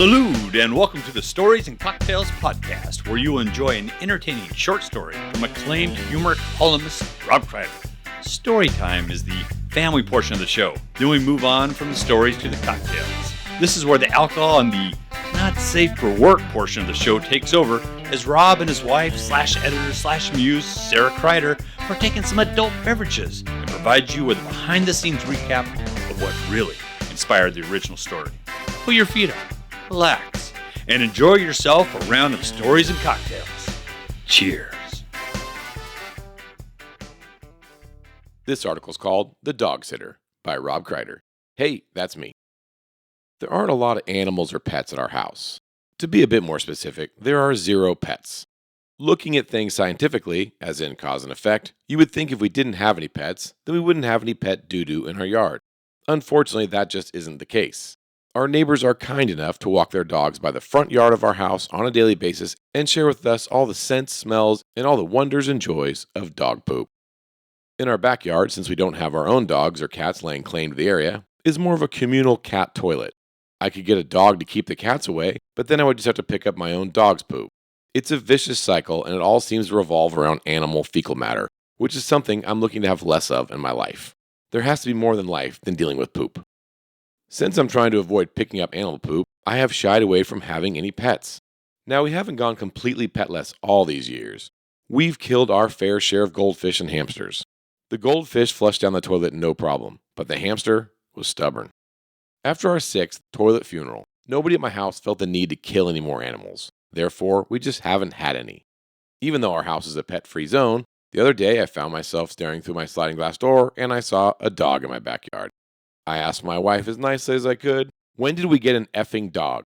Salute and welcome to the Stories and Cocktails podcast, where you will enjoy an entertaining short story from acclaimed humor columnist Rob Kreider. Story time is the family portion of the show. Then we move on from the stories to the cocktails. This is where the alcohol and the not safe for work portion of the show takes over, as Rob and his wife /editor /muse Sara Kreider partake in some adult beverages and provide you with a behind the scenes recap of what really inspired the original story. Put your feet up, relax, and enjoy yourself a round of stories and cocktails. Cheers. This article is called The Dog Sitter by Rob Kreider. Hey, that's me. There aren't a lot of animals or pets at our house. To be a bit more specific, there are 0 pets. Looking at things scientifically, as in cause and effect, you would think if we didn't have any pets, then we wouldn't have any pet doo-doo in our yard. Unfortunately, that just isn't the case. Our neighbors are kind enough to walk their dogs by the front yard of our house on a daily basis and share with us all the scents, smells, and all the wonders and joys of dog poop. In our backyard, since we don't have our own dogs or cats laying claim to the area, is more of a communal cat toilet. I could get a dog to keep the cats away, but then I would just have to pick up my own dog's poop. It's a vicious cycle, and it all seems to revolve around animal fecal matter, which is something I'm looking to have less of in my life. There has to be more than life than dealing with poop. Since I'm trying to avoid picking up animal poop, I have shied away from having any pets. Now, we haven't gone completely petless all these years. We've killed our fair share of goldfish and hamsters. The goldfish flushed down the toilet no problem, but the hamster was stubborn. After our 6th toilet funeral, nobody at my house felt the need to kill any more animals. Therefore, we just haven't had any. Even though our house is a pet-free zone, the other day I found myself staring through my sliding glass door and I saw a dog in my backyard. I asked my wife as nicely as I could, "When did we get an effing dog?"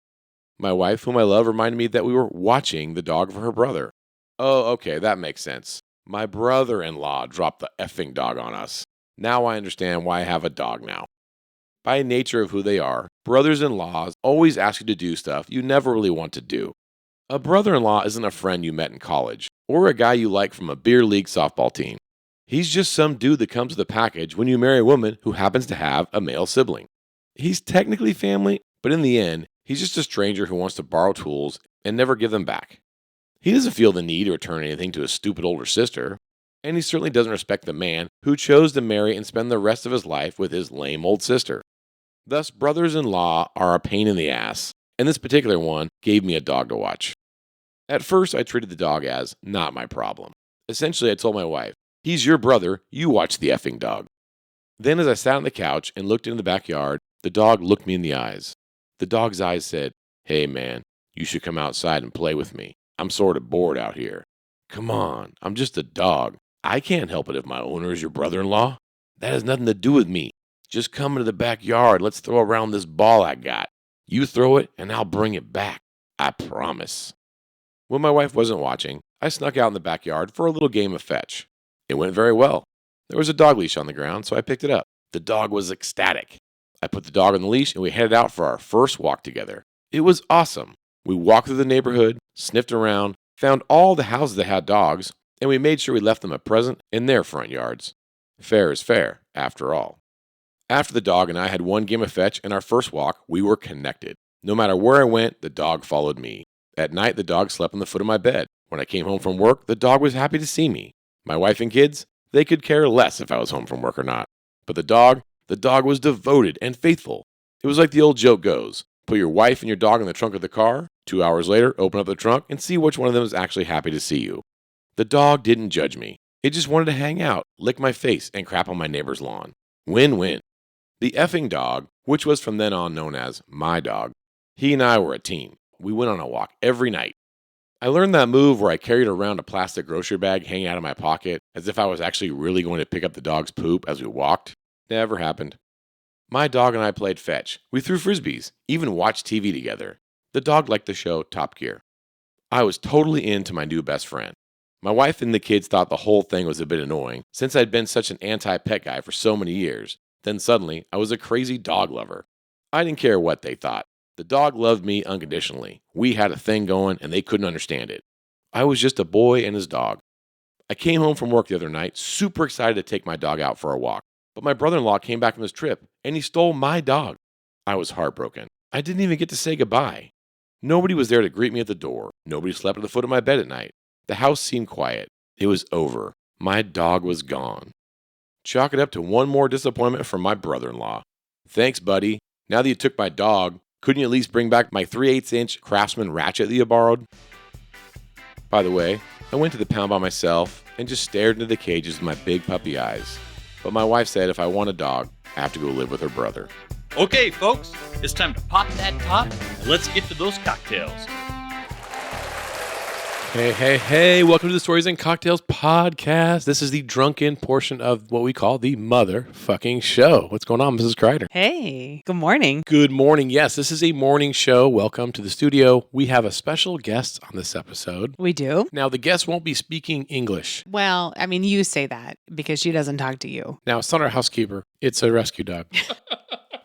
My wife, whom I love, reminded me that we were watching the dog for her brother. Oh, okay, that makes sense. My brother-in-law dropped the effing dog on us. Now I understand why I have a dog now. By nature of who they are, brothers-in-laws always ask you to do stuff you never really want to do. A brother-in-law isn't a friend you met in college, or a guy you like from a beer league softball team. He's just some dude that comes with a package when you marry a woman who happens to have a male sibling. He's technically family, but in the end, he's just a stranger who wants to borrow tools and never give them back. He doesn't feel the need to return anything to his stupid older sister, and he certainly doesn't respect the man who chose to marry and spend the rest of his life with his lame old sister. Thus, brothers-in-law are a pain in the ass, and this particular one gave me a dog to watch. At first, I treated the dog as not my problem. Essentially, I told my wife, "He's your brother, you watch the effing dog." Then as I sat on the couch and looked into the backyard, the dog looked me in the eyes. The dog's eyes said, "Hey man, you should come outside and play with me. I'm sort of bored out here." Come on, I'm just a dog. I can't help it if my owner is your brother-in-law. That has nothing to do with me. Just come into the backyard, let's throw around this ball I got. You throw it and I'll bring it back. I promise. When my wife wasn't watching, I snuck out in the backyard for a little game of fetch. It went very well. There was a dog leash on the ground, so I picked it up. The dog was ecstatic. I put the dog on the leash and we headed out for our first walk together. It was awesome. We walked through the neighborhood, sniffed around, found all the houses that had dogs, and we made sure we left them a present in their front yards. Fair is fair, after all. After the dog and I had one game of fetch and our first walk, we were connected. No matter where I went, the dog followed me. At night, the dog slept on the foot of my bed. When I came home from work, the dog was happy to see me. My wife and kids, they could care less if I was home from work or not. But the dog was devoted and faithful. It was like the old joke goes, put your wife and your dog in the trunk of the car, 2 hours later, open up the trunk and see which one of them is actually happy to see you. The dog didn't judge me. It just wanted to hang out, lick my face, and crap on my neighbor's lawn. Win-win. The effing dog, which was from then on known as my dog, he and I were a team. We went on a walk every night. I learned that move where I carried around a plastic grocery bag hanging out of my pocket as if I was actually really going to pick up the dog's poop as we walked. Never happened. My dog and I played fetch. We threw frisbees, even watched TV together. The dog liked the show Top Gear. I was totally into my new best friend. My wife and the kids thought the whole thing was a bit annoying since I'd been such an anti-pet guy for so many years. Then suddenly, I was a crazy dog lover. I didn't care what they thought. The dog loved me unconditionally. We had a thing going and they couldn't understand it. I was just a boy and his dog. I came home from work the other night, super excited to take my dog out for a walk. But my brother-in-law came back from his trip and he stole my dog. I was heartbroken. I didn't even get to say goodbye. Nobody was there to greet me at the door. Nobody slept at the foot of my bed at night. The house seemed quiet. It was over. My dog was gone. Chalk it up to one more disappointment from my brother-in-law. Thanks, buddy. Now that you took my dog, couldn't you at least bring back my 3/8-inch Craftsman ratchet that you borrowed? By the way, I went to the pound by myself and just stared into the cages with my big puppy eyes. But my wife said if I want a dog, I have to go live with her brother. Okay, folks, it's time to pop that top and let's get to those cocktails. Hey, welcome to the Stories and Cocktails podcast. This is the drunken portion of what we call the motherfucking show. What's going on, Mrs. Kreider? Hey, good morning. Good morning. Yes, this is a morning show. Welcome to the studio. We have a special guest on this episode. We do? Now, the guest won't be speaking English. Well, I mean, you say that because she doesn't talk to you. Now, it's not our housekeeper. It's a rescue dog.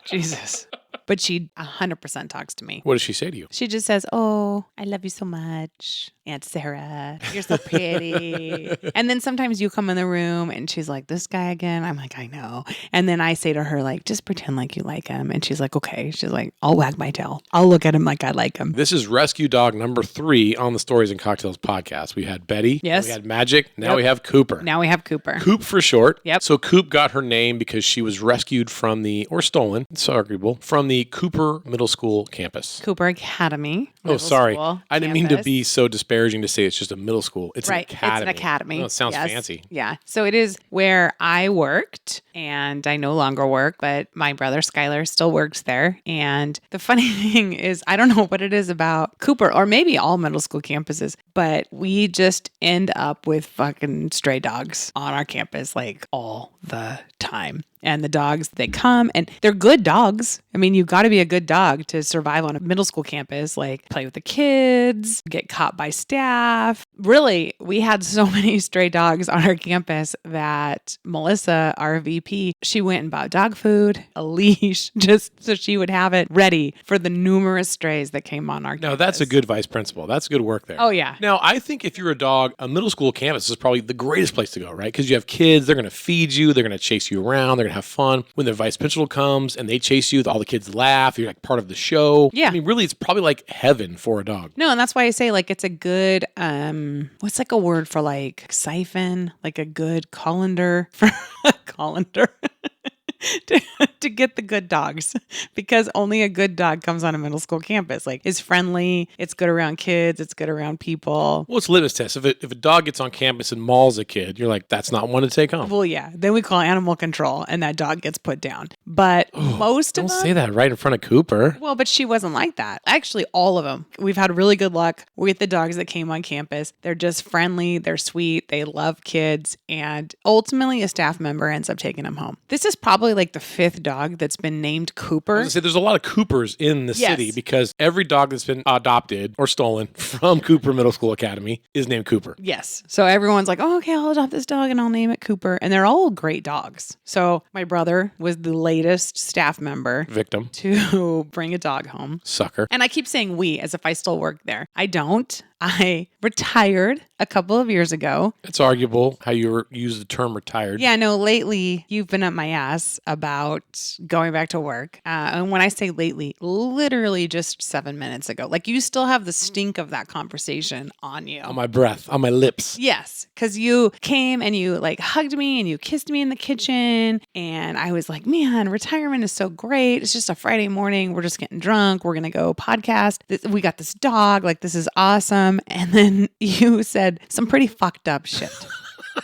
Jesus. But she 100% talks to me. What does she say to you? She just says, "Oh, I love you so much, Aunt Sara. You're so pretty." And then sometimes you come in the room and she's like, "This guy again?" I'm like, "I know." And then I say to her, like, "Just pretend like you like him." And she's like, "Okay." She's like, "I'll wag my tail. I'll look at him like I like him." This is rescue dog number 3 on the Stories and Cocktails podcast. We had Betty. Yes. We had Magic. Now Yep. we have Cooper. Now we have Cooper. Coop for short. Yep. So Coop got her name because she was rescued from or stolen, it's arguable, from the Cooper Middle School campus. Cooper Academy. Oh, Middle sorry. School I didn't mean to campus. be so disparaging to say it's just a middle school. It's Right. an academy. It's an academy. Oh, it sounds Yes. fancy. Yeah. So it is where I worked, and I no longer work, but my brother Skylar still works there. And the funny thing is, I don't know what it is about Cooper, or maybe all middle school campuses, but we just end up with fucking stray dogs on our campus like all the time. And the dogs, they come and they're good dogs. I mean, you've got to be a good dog to survive on a middle school campus, like play with the kids, get caught by staff. Really, we had so many stray dogs on our campus that Melissa, our VP, she went and bought dog food, a leash, just so she would have it ready for the numerous strays that came on our campus. Now, that's a good vice principal. That's good work there. Oh, yeah. Now, I think if you're a dog, a middle school campus is probably the greatest place to go, right? Because you have kids, they're going to feed you, they're going to chase you around, they're going to have fun. When the vice principal comes and they chase you, all the kids laugh, you're like part of the show. Yeah. I mean, really, it's probably like heaven for a dog. No, and that's why I say like it's a good what's like a word for like siphon, like a good colander for a colander. to get the good dogs, because only a good dog comes on a middle school campus. Like, it's friendly, it's good around kids, it's good around people. Well, it's litmus test. If a dog gets on campus and mauls a kid, you're like, that's not one to take home. Well, yeah. Then we call animal control, and that dog gets put down. But most of Don't them, say that right in front of Cooper. well, but she wasn't like that. Actually, all of them. We've had really good luck with the dogs that came on campus. They're just friendly, they're sweet, they love kids, and ultimately a staff member ends up taking them home. This is probably like the 5th dog that's been named Cooper. I was gonna say, there's a lot of Coopers in the Yes. city because every dog that's been adopted or stolen from Cooper Middle School Academy is named Cooper. Yes. So everyone's like, "Oh, okay, I'll adopt this dog and I'll name it Cooper." And they're all great dogs. So my brother was the latest staff member Victim. to bring a dog home. Sucker. And I keep saying we as if I still work there. I don't. I retired a couple of years ago. It's arguable how you use the term retired. Yeah, no, lately you've been up my ass about going back to work. And when I say lately, literally just 7 minutes ago. Like, you still have the stink of that conversation on you. On my breath, on my lips. Yes, because you came and you like hugged me and you kissed me in the kitchen. And I was like, man, retirement is so great. It's just a Friday morning. We're just getting drunk. We're going to go podcast. We got this dog. Like, this is awesome. And then you said some pretty fucked up shit.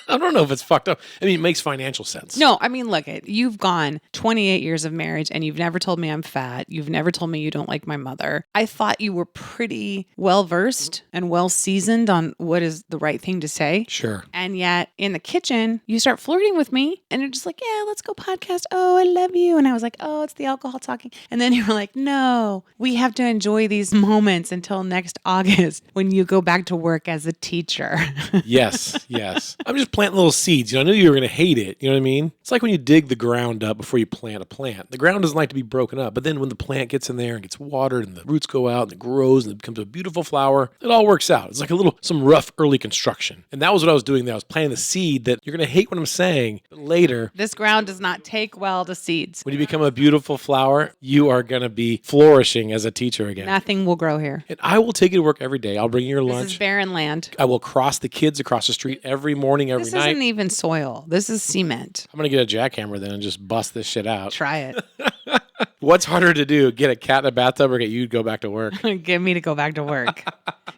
I don't know if it's fucked up. I mean, it makes financial sense. No, I mean, look, you've gone 28 years of marriage and you've never told me I'm fat. You've never told me you don't like my mother. I thought you were pretty well versed and well seasoned on what is the right thing to say. Sure. And yet in the kitchen, you start flirting with me and you're just like, "Yeah, let's go podcast. Oh, I love you." And I was like, "Oh, it's the alcohol talking." And then you were like, "No, we have to enjoy these moments until next August when you go back to work as a teacher." Yes. I'm just planting little seeds. I knew you were going to hate it. You know what I mean? It's like when you dig the ground up before you plant a plant. The ground doesn't like to be broken up, but then when the plant gets in there and gets watered and the roots go out and it grows and it becomes a beautiful flower, it all works out. It's like some rough early construction. And that was what I was doing there. I was planting the seed that you're going to hate what I'm saying, but later, This ground does not take well to seeds. when you become a beautiful flower, you are going to be flourishing as a teacher again. Nothing will grow here. And I will take you to work every day. I'll bring you your This lunch. is barren land. I will cross the kids across the street every morning, every This night. isn't even soil. This is cement. I'm going to get a jackhammer then and just bust this shit out. Try it. What's harder to do, get a cat in a bathtub or get you to go back to work? Get me to go back to work.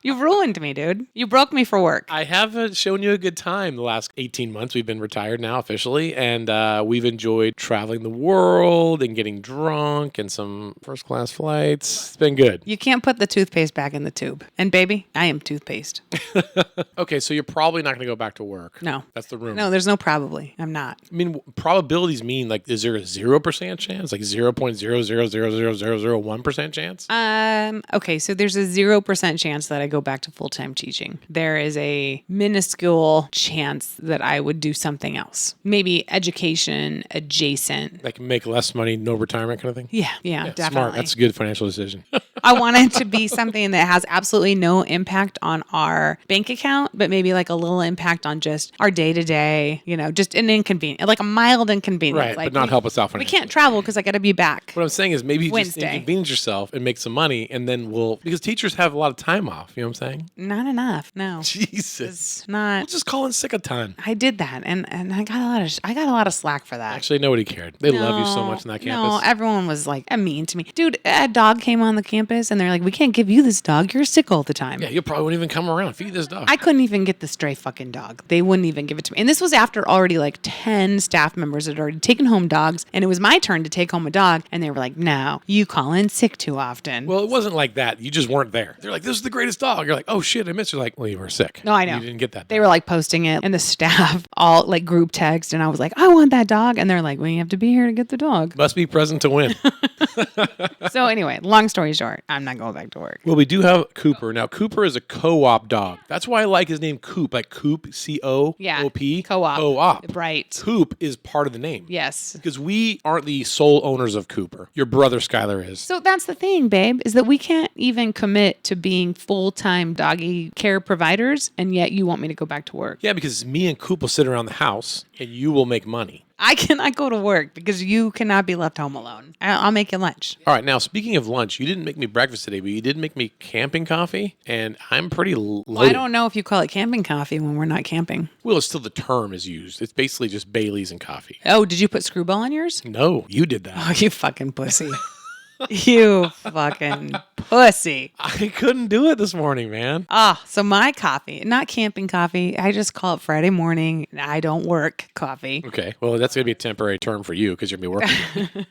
You've ruined me, dude. You broke me for work. I have shown you a good time the last 18 months. We've been retired now officially, and we've enjoyed traveling the world and getting drunk and some first-class flights. It's been good. You can't put the toothpaste back in the tube. And baby, I am toothpaste. Okay, so you're probably not going to go back to work. No. That's the rumor. No, there's no probably. I'm not. I mean, probabilities mean like, is there a 0% chance? Like 0.0000001% chance? Okay, so there's a 0% chance that I go back to full-time teaching. There is a minuscule chance that I would do something else. Maybe education adjacent. Like make less money, no retirement kind of thing? Yeah, definitely. Smart. That's a good financial decision. I want it to be something that has absolutely no impact on our bank account, but maybe like a little impact on just our day-to-day, just an inconvenience, like a mild inconvenience. Right, Like but not help us out We financially. can't travel because I got to be back. What I'm saying is maybe you just Wednesday. inconvenience yourself and make some money, and then because teachers have a lot of time off. You know what I'm saying? Not enough. No. Jesus. It's not. We'll just call in sick of time. I did that, and I got a lot of slack for that. Actually, nobody cared. They love you so much on that campus. No, everyone was like mean to me. Dude, a dog came on the campus and they're like, we can't give you this dog. You're sick all the time. Yeah, you probably wouldn't even come around. Feed this dog. I couldn't even get the stray fucking dog. They wouldn't even give it to me. And this was after already like 10 staff members had already taken home dogs. And it was my turn to take home a dog. And they were like, no, you call in sick too often. Well, it wasn't like that. You just weren't there. They're like, this is the greatest dog. You're like, oh shit, I missed you. Like, well, you were sick. No, I know. You didn't get that. They were like posting it and the staff all like group text. And I was like, I want that dog. And they're like, well, you have to be here to get the dog. Must be present to win. So anyway, long story short, I'm not going back to work. Well, we do have Cooper. Now, Cooper is a co-op dog. That's why I like his name Coop, like Coop, C-O-O-P. Yeah, co-op. Co-op. Right. Coop is part of the name. Yes. Because we aren't the sole owners of Cooper. Your brother Skylar is. So that's the thing, babe, is that we can't even commit to being full-time doggy care providers, and yet you want me to go back to work. Yeah, because me and Coop will sit around the house, and you will make money. I cannot go to work because you cannot be left home alone. I'll make you lunch. All right, now speaking of lunch, you didn't make me breakfast today, but you did make me camping coffee, and I'm pretty loaded. Well, I don't know if you call it camping coffee when we're not camping. Well, it's still the term is used. It's basically just Bailey's and coffee. Oh, did you put screwball on yours? No, you did that. Oh, you fucking pussy. You fucking pussy. I couldn't do it this morning, man. So my coffee, not camping coffee. I just call it Friday morning. I don't work coffee. Okay, well, that's going to be a temporary term for you because you're going to be working.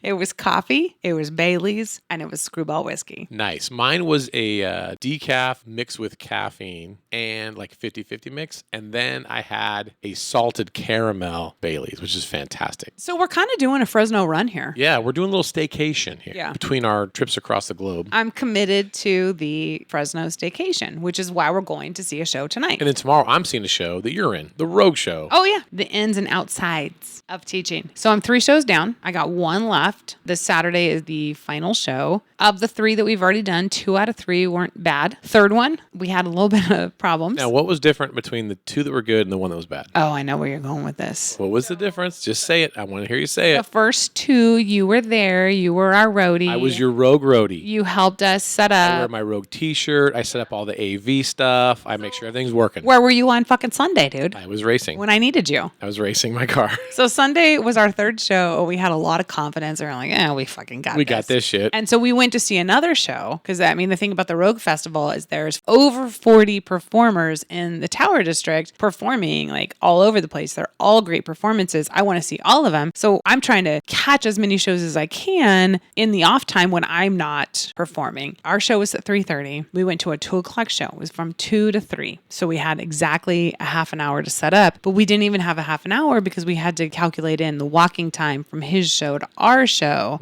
It was coffee, it was Bailey's, and it was screwball whiskey. Nice. Mine was a decaf mixed with caffeine and like 50-50 mix. And then I had a salted caramel Bailey's, which is fantastic. So we're kind of doing a Fresno run here. Yeah, we're doing a little staycation here Yeah. between our trips across the globe. I'm committed to the Fresno staycation, which is why we're going to see a show tonight. And then tomorrow I'm seeing a show that you're in, the Rogue Show. Oh, yeah. The ins and outsides of teaching. So I'm 3 shows down. I got 1 left. This Saturday is the final show. Of the 3 that we've already done, 2 out of 3 weren't bad. Third one, we had a little bit of problems. Now, what was different between the 2 that were good and the one that was bad? Oh, I know where you're going with this. What was the difference? Just say it. I want to hear you say The it. first 2, you were there. You were our roadie. I was your Rogue roadie. You helped us set I wear up. my Rogue t-shirt. I set up all the AV stuff. I make sure everything's working. Where were you on fucking Sunday, dude? I was racing. When I needed you. I was racing my car. So Sunday was our 3rd show. We had a lot of confidence. We were like, we fucking got We this. got this shit. And so we went to see another show because, the thing about the Rogue Festival is there's over 40 performers in the Tower District performing like all over the place. They're all great performances. I want to see all of them. So I'm trying to catch as many shows as I can in the off time when I'm not performing performing. Our show was at 3:30. We went to a 2:00 show. It was from 2 to 3. So we had exactly a half an hour to set up, but we didn't even have a half an hour because we had to calculate in the walking time from his show to our show,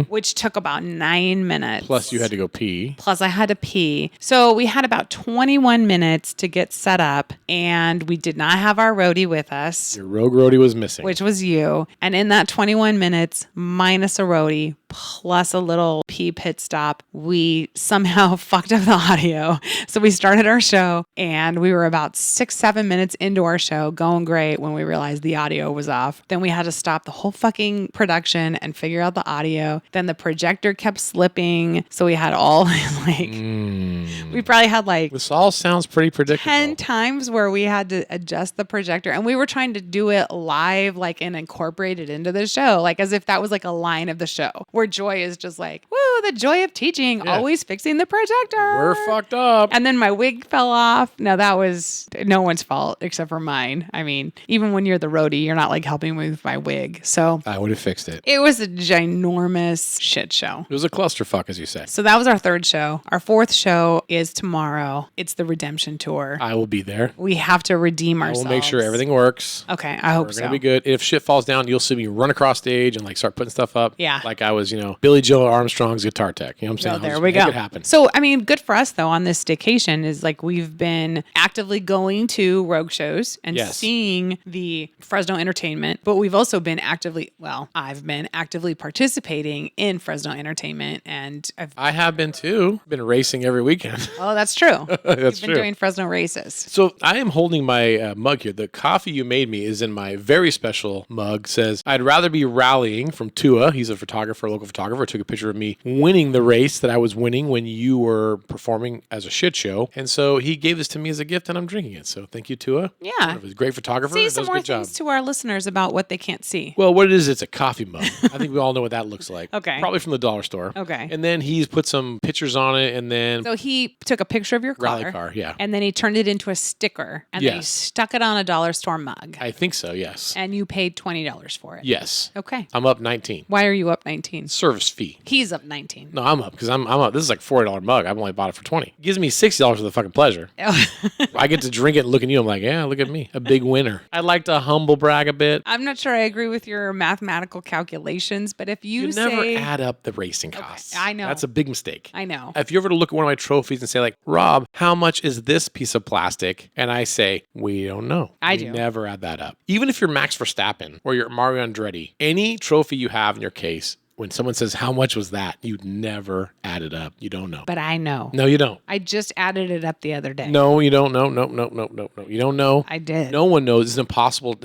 which took about 9 minutes. Plus, you had to go pee. Plus, I had to pee. So we had about 21 minutes to get set up, and we did not have our roadie with us, Your rogue roadie was missing. which was you. And in that 21 minutes, minus a roadie, plus a little pee pit stop, we somehow fucked up the audio. So we started our show, and we were about 6-7 minutes into our show, going great, when we realized the audio was off. Then we had to stop the whole fucking production and figure out the audio. Then the projector kept slipping. So we had all like, we probably had like This all sounds pretty predictable. 10 times where we had to adjust the projector, and we were trying to do it live, like, and incorporate it into the show, like as if that was like a line of the show, where Joy is just like, woo, the joy of teaching, Yeah. always fixing the projector. We're fucked up. And then my wig fell off. No, that was no one's fault except for mine. I mean, even when you're the roadie, you're not like helping me with my wig. So I would have fixed it. it was a ginormous shit show. It was a clusterfuck, as you say. So that was our third show. Our fourth show is tomorrow. It's the redemption tour. I will be there. We have to redeem I ourselves. will make sure everything works. Okay, I hope We're so. gonna be good. If shit falls down, you'll see me run across stage and like start putting stuff up. Yeah. Like I was, Billy Joe Armstrong's guitar tech. You know what I'm saying? So I'll there just we make go. It happen. So, I mean, good for us though on this staycation is like we've been actively going to rogue shows and Yes. seeing the Fresno entertainment, but we've also been I've been actively participating in Fresno entertainment, and I have been too. Been racing every weekend. oh, that's true. That's We've been true. doing Fresno races. So I am holding my mug here. The coffee you made me is in my very special mug. Says, I'd rather be rallying from Tua. He's a photographer, a local photographer. Took a picture of me winning the race that I was winning when you were performing as a shit show. And so he gave this to me as a gift and I'm drinking it. So thank you, Tua. Yeah. He was a great photographer. See Does some a more good job. things to our listeners about what they can't see. Well, what it is, it's a coffee mug. I think we all know what that looks like. Okay. Probably from the dollar store. Okay. And then he's put some pictures on it and then So he took a picture of your car. rally car. Yeah. And then he turned it into a sticker and then he Yes. stuck it on a dollar store mug. I think so, yes. And you paid $20 for it. Yes. Okay. I'm up 19. Why are you up 19? Service fee. He's up 19. No, I'm up because I'm up. This is like $40 mug. I've only bought it for 20. It gives me $60 for the fucking pleasure. I get to drink it and look at you. I'm like, yeah, look at me. A big winner. I'd like to humble brag a bit. I'm not sure I agree with your mathematical calculations, but if you, You say never add up the racing costs. I know. That's a big mistake. I know. If you ever to look at one of my trophies and say, like, Rob, how much is this piece of plastic? And I say, we don't know. I We do. never add that up. Even if you're Max Verstappen or you're Mario Andretti, any trophy you have in your case, when someone says, how much was that? You'd never add it up. You don't know. But I know. No, you don't. I just added it up the other day. No, you don't know. No. You don't know. I did. No one knows. This is impossible.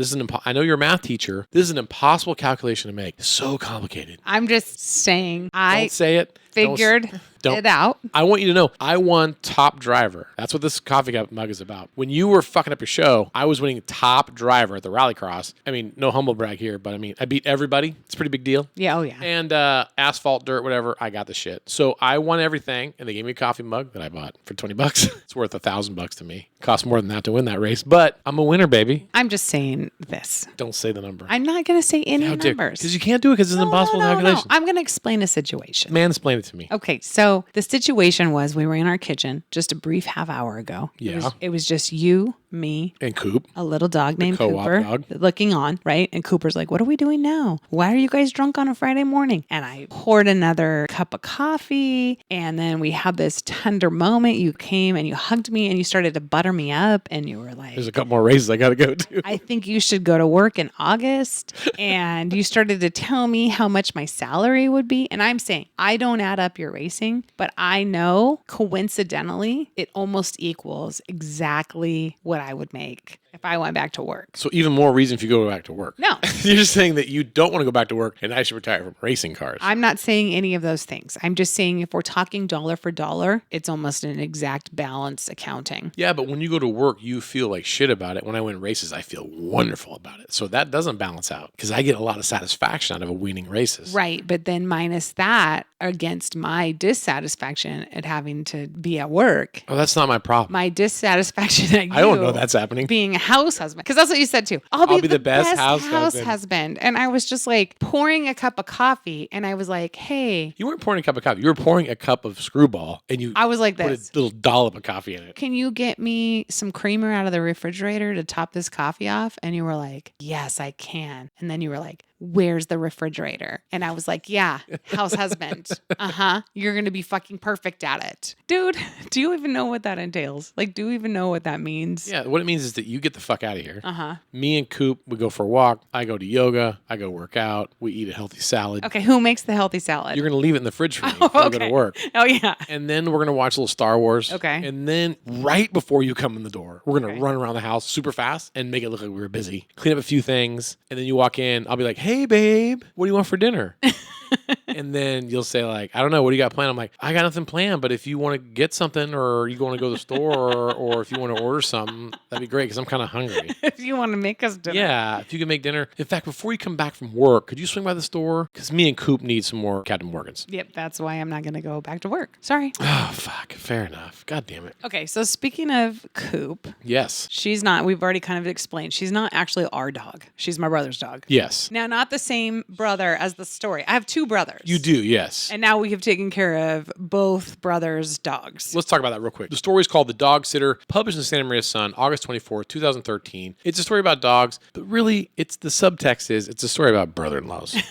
I know you're a math teacher. This is an impossible calculation to make. It's so complicated. I'm just saying I Don't say it. figured Don't- it out. I want you to know, I won top driver. That's what this coffee cup mug is about. When you were fucking up your show, I was winning top driver at the rallycross. I mean, no humble brag here, but I mean, I beat everybody. It's a pretty big deal. Yeah, oh yeah. And asphalt, dirt, whatever, I got the shit. So I won everything, and they gave me a coffee mug that I bought for $20. It's worth $1,000 to me. Cost more than that to win that race, but I'm a winner, baby. I'm just saying this. Don't say the number. I'm not going to say any numbers. Because you can't do it because it's an impossible calculation. I'm going to explain a situation. Mansplain it to me. Okay, so the situation was we were in our kitchen just a brief half hour ago. Yeah. It was just you, me, And Coop. a little dog named co-op Cooper dog. looking on, right? And Cooper's like, what are we doing now? Why are you guys drunk on a Friday morning? And I poured another cup of coffee. And then we had this tender moment. You came and you hugged me and you started to butter me up. And you were like, There's a couple more races I got to go to. I think you should go to work in August. And you started to tell me how much my salary would be. And I'm saying, I don't add up your racing, but I know coincidentally, it almost equals exactly what I would make if I went back to work. So even more reason if you go back to work. No. You're just saying that you don't want to go back to work and I should retire from racing cars. I'm not saying any of those things. I'm just saying if we're talking dollar for dollar, it's almost an exact balance accounting. Yeah, but when you go to work, you feel like shit about it. When I win races, I feel wonderful about it. So that doesn't balance out because I get a lot of satisfaction out of winning races. Right. But then minus that against my dissatisfaction at having to be at work, Oh, that's not my problem. my dissatisfaction at you I don't know that's happening. being house husband. Because that's what you said too. I'll be the best house husband. husband. And I was just like pouring a cup of coffee. And I was like, hey. You weren't pouring a cup of coffee. You were pouring a cup of Screwball. And you I was like put this. a little dollop of coffee in it. Can you get me some creamer out of the refrigerator to top this coffee off? And you were like, yes, I can. And then you were like, where's the refrigerator? And I was like, yeah, house husband. You're going to be fucking perfect at it. Dude, do you even know what that entails? Like, do you even know what that means? Yeah, what it means is that you get the fuck out of here. Me and Coop, we go for a walk. I go to yoga. I go work out. We eat a healthy salad. Okay, who makes the healthy salad? You're going to leave it in the fridge for me before I go to work. Oh, yeah. And then we're going to watch a little Star Wars. Okay. And then right before you come in the door, we're going to run around the house super fast and make it look like we were busy. Clean up a few things. And then you walk in. I'll be like, hey, babe, what do you want for dinner? And then you'll say like, I don't know, what do you got planned? I'm like, I got nothing planned, but if you want to get something or you want to go to the store or if you want to order something, that'd be great because I'm kind of hungry. If you want to make us dinner. Yeah, if you can make dinner. In fact, before you come back from work, could you swing by the store? Because me and Coop need some more Captain Morgans. Yep, that's why I'm not going to go back to work. Sorry. Oh, fuck. Fair enough. God damn it. Okay, so speaking of Coop, Yes. she's not, we've already kind of explained, she's not actually our dog. She's my brother's dog. Yes. Now, not the same brother as the story. I have two brothers. You do, yes. And now we have taken care of both brothers' dogs. Let's talk about that real quick. The story is called The Dog Sitter, published in Santa Maria Sun, August 24th, 2013. It's a story about dogs, but really, it's the subtext is it's a story about brother-in-laws.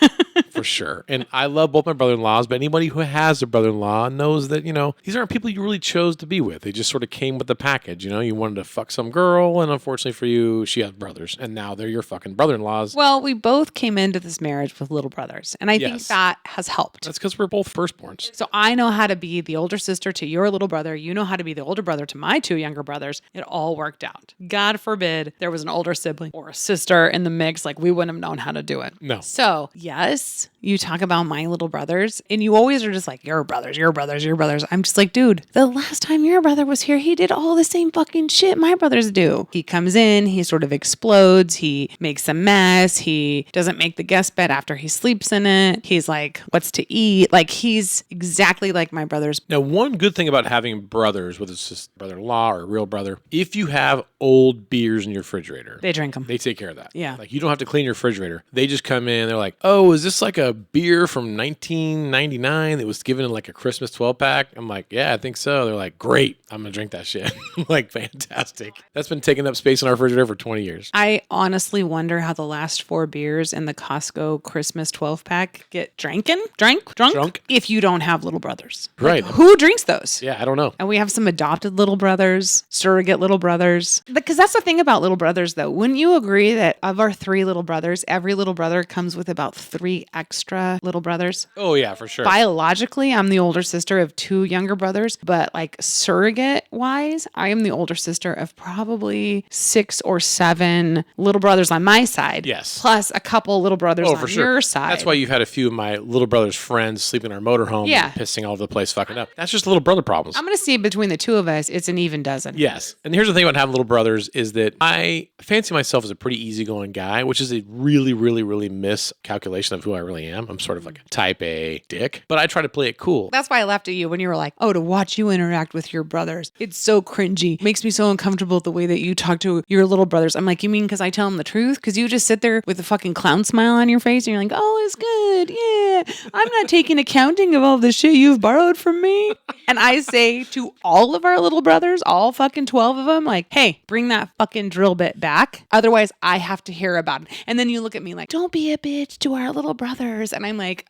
For sure. And I love both my brother-in-laws, but anybody who has a brother-in-law knows that, you know, these aren't people you really chose to be with. They just sort of came with the package. You know, you wanted to fuck some girl, and unfortunately for you, she has brothers, and now they're your fucking brother-in-laws. Well, we both came into this marriage with little brothers, and I think Yes. that has helped. That's because we're both firstborns. So I know how to be the older sister to your little brother. You know how to be the older brother to my two younger brothers. It all worked out. God forbid there was an older sibling or a sister in the mix. Like, we wouldn't have known how to do it. No. So, yes, you talk about my little brothers, and you always are just like, your brothers, your brothers, your brothers. I'm just like, dude, the last time your brother was here, he did all the same fucking shit my brothers do. He comes in, he sort of explodes, he makes a mess, he doesn't make the guest bed after he sleeps in it. He's like, what's to eat? Like, he's exactly like my brothers. Now, one good thing about having brothers, whether it's just brother-in-law or a real brother, if you have old beers in your refrigerator, They drink them. they take care of that. Yeah. Like, you don't have to clean your refrigerator. They just come in. They're like, oh, is this like a beer from 1999 that was given in like a Christmas 12-pack? I'm like, yeah, I think so. They're like, great. I'm going to drink that shit. I'm like, fantastic. That's been taking up space in our refrigerator for 20 years. I honestly wonder how the last 4 beers in the Costco Christmas 12-pack get drunk if you don't have little brothers. Right. Like, who drinks those? Yeah, I don't know. And we have some adopted little brothers, surrogate little brothers. Because that's the thing about little brothers, though. Wouldn't you agree that of our 3 little brothers, every little brother comes with about 3 extra little brothers? Oh, yeah, for sure. Biologically, I'm the older sister of 2 younger brothers, but like surrogate wise, I am the older sister of probably 6 or 7 little brothers on my side. Yes. Plus a couple little brothers Oh, on for sure. your side. That's why you've had a few of my little brother's friends sleep in our motorhome Yeah. and pissing all over the place, fucking up. That's just little brother problems. I'm going to see between the 2 of us, it's an even dozen. Yes. And here's the thing about having little brothers is that I fancy myself as a pretty easygoing guy, which is a really, really, really miscalculation of who I really am. I'm sort of like a type A dick, but I try to play it cool. That's why I laughed at you when you were like, oh, to watch you interact with your brothers. It's so cringy. Makes me so uncomfortable the way that you talk to your little brothers. I'm like, you mean because I tell them the truth? Because you just sit there with a fucking clown smile on your face and you're like, oh, it's good. Yeah. I'm not taking accounting of all the shit you've borrowed from me. And I say to all of our little brothers, all fucking 12 of them, like, hey, bring that fucking drill bit back. Otherwise, I have to hear about it. And then you look at me like, don't be a bitch to our little brothers. And I'm like,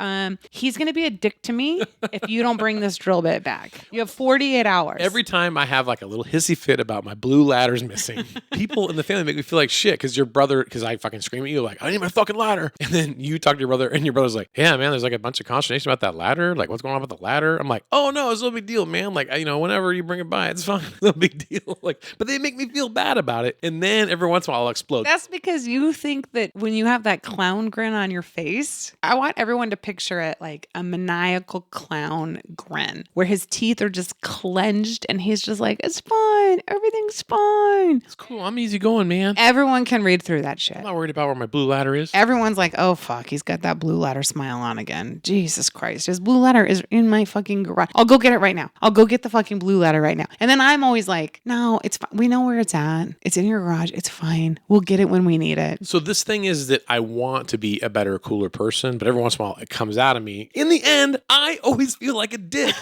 he's going to be a dick to me if you don't bring this drill bit back. You have 48 hours. Every time I have like a little hissy fit about my blue ladder's missing, people in the family make me feel like shit because your brother, because I fucking scream at you like, I need my fucking ladder. And then you talk to your brother and your brother's like, yeah, man, there's like a bunch of consternation about that ladder. Like, what's going on with the ladder? I'm like, oh no, it's no big deal, man. Like, whenever you bring it by, it's fine. No big deal. Like, but they make me feel bad about it. And then every once in a while I'll explode. That's because you think that when you have that clown grin on your face, I want everyone to picture it like a maniacal clown grin where his teeth are just clenched and he's just like, it's fine. Everything's everything's fine. It's cool. I'm easy going, man. Everyone can read through that shit. I'm not worried about where my blue ladder is. Everyone's like, oh, fuck, he's got that blue ladder smile on again. Jesus Christ. His blue ladder is in my fucking garage. I'll go get it right now. I'll go get the fucking blue ladder right now. And then I'm always like, no, it's fine. We know where it's at. It's in your garage. It's fine. We'll get it when we need it. So this thing is that I want to be a better, cooler person, but every once in a while it comes out of me. In the end, I always feel like a dick.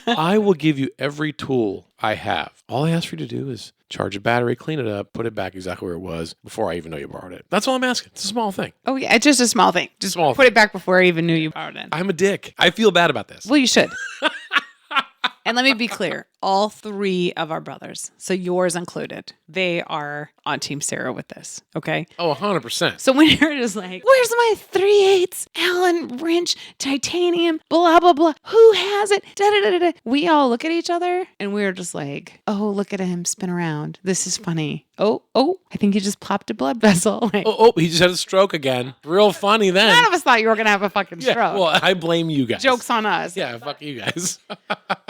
I will give you every tool I have. All I ask for you to do is charge a battery, clean it up, put it back exactly where it was before I even know you borrowed it. That's all I'm asking. It's a small thing. Oh, yeah. It's just a small thing. Just Small put it back before I even knew you borrowed it. I'm a dick. I feel bad about this. Well, you should. And let me be clear. All three of our brothers, so yours included, they are on Team Sarah with this, okay? Oh, 100%. So when you're just like, where's my 3/8 Allen wrench, titanium, blah, blah, blah, who has it? Da, da, da, da, da. We all look at each other and we're just like, oh, look at him spin around. This is funny. Oh, I think he just popped a blood vessel. Like, Oh, he just had a stroke again. Real funny then. none of us thought you were going to have a fucking Yeah, stroke. well, I blame you guys. Joke's on us. Yeah, fuck you guys.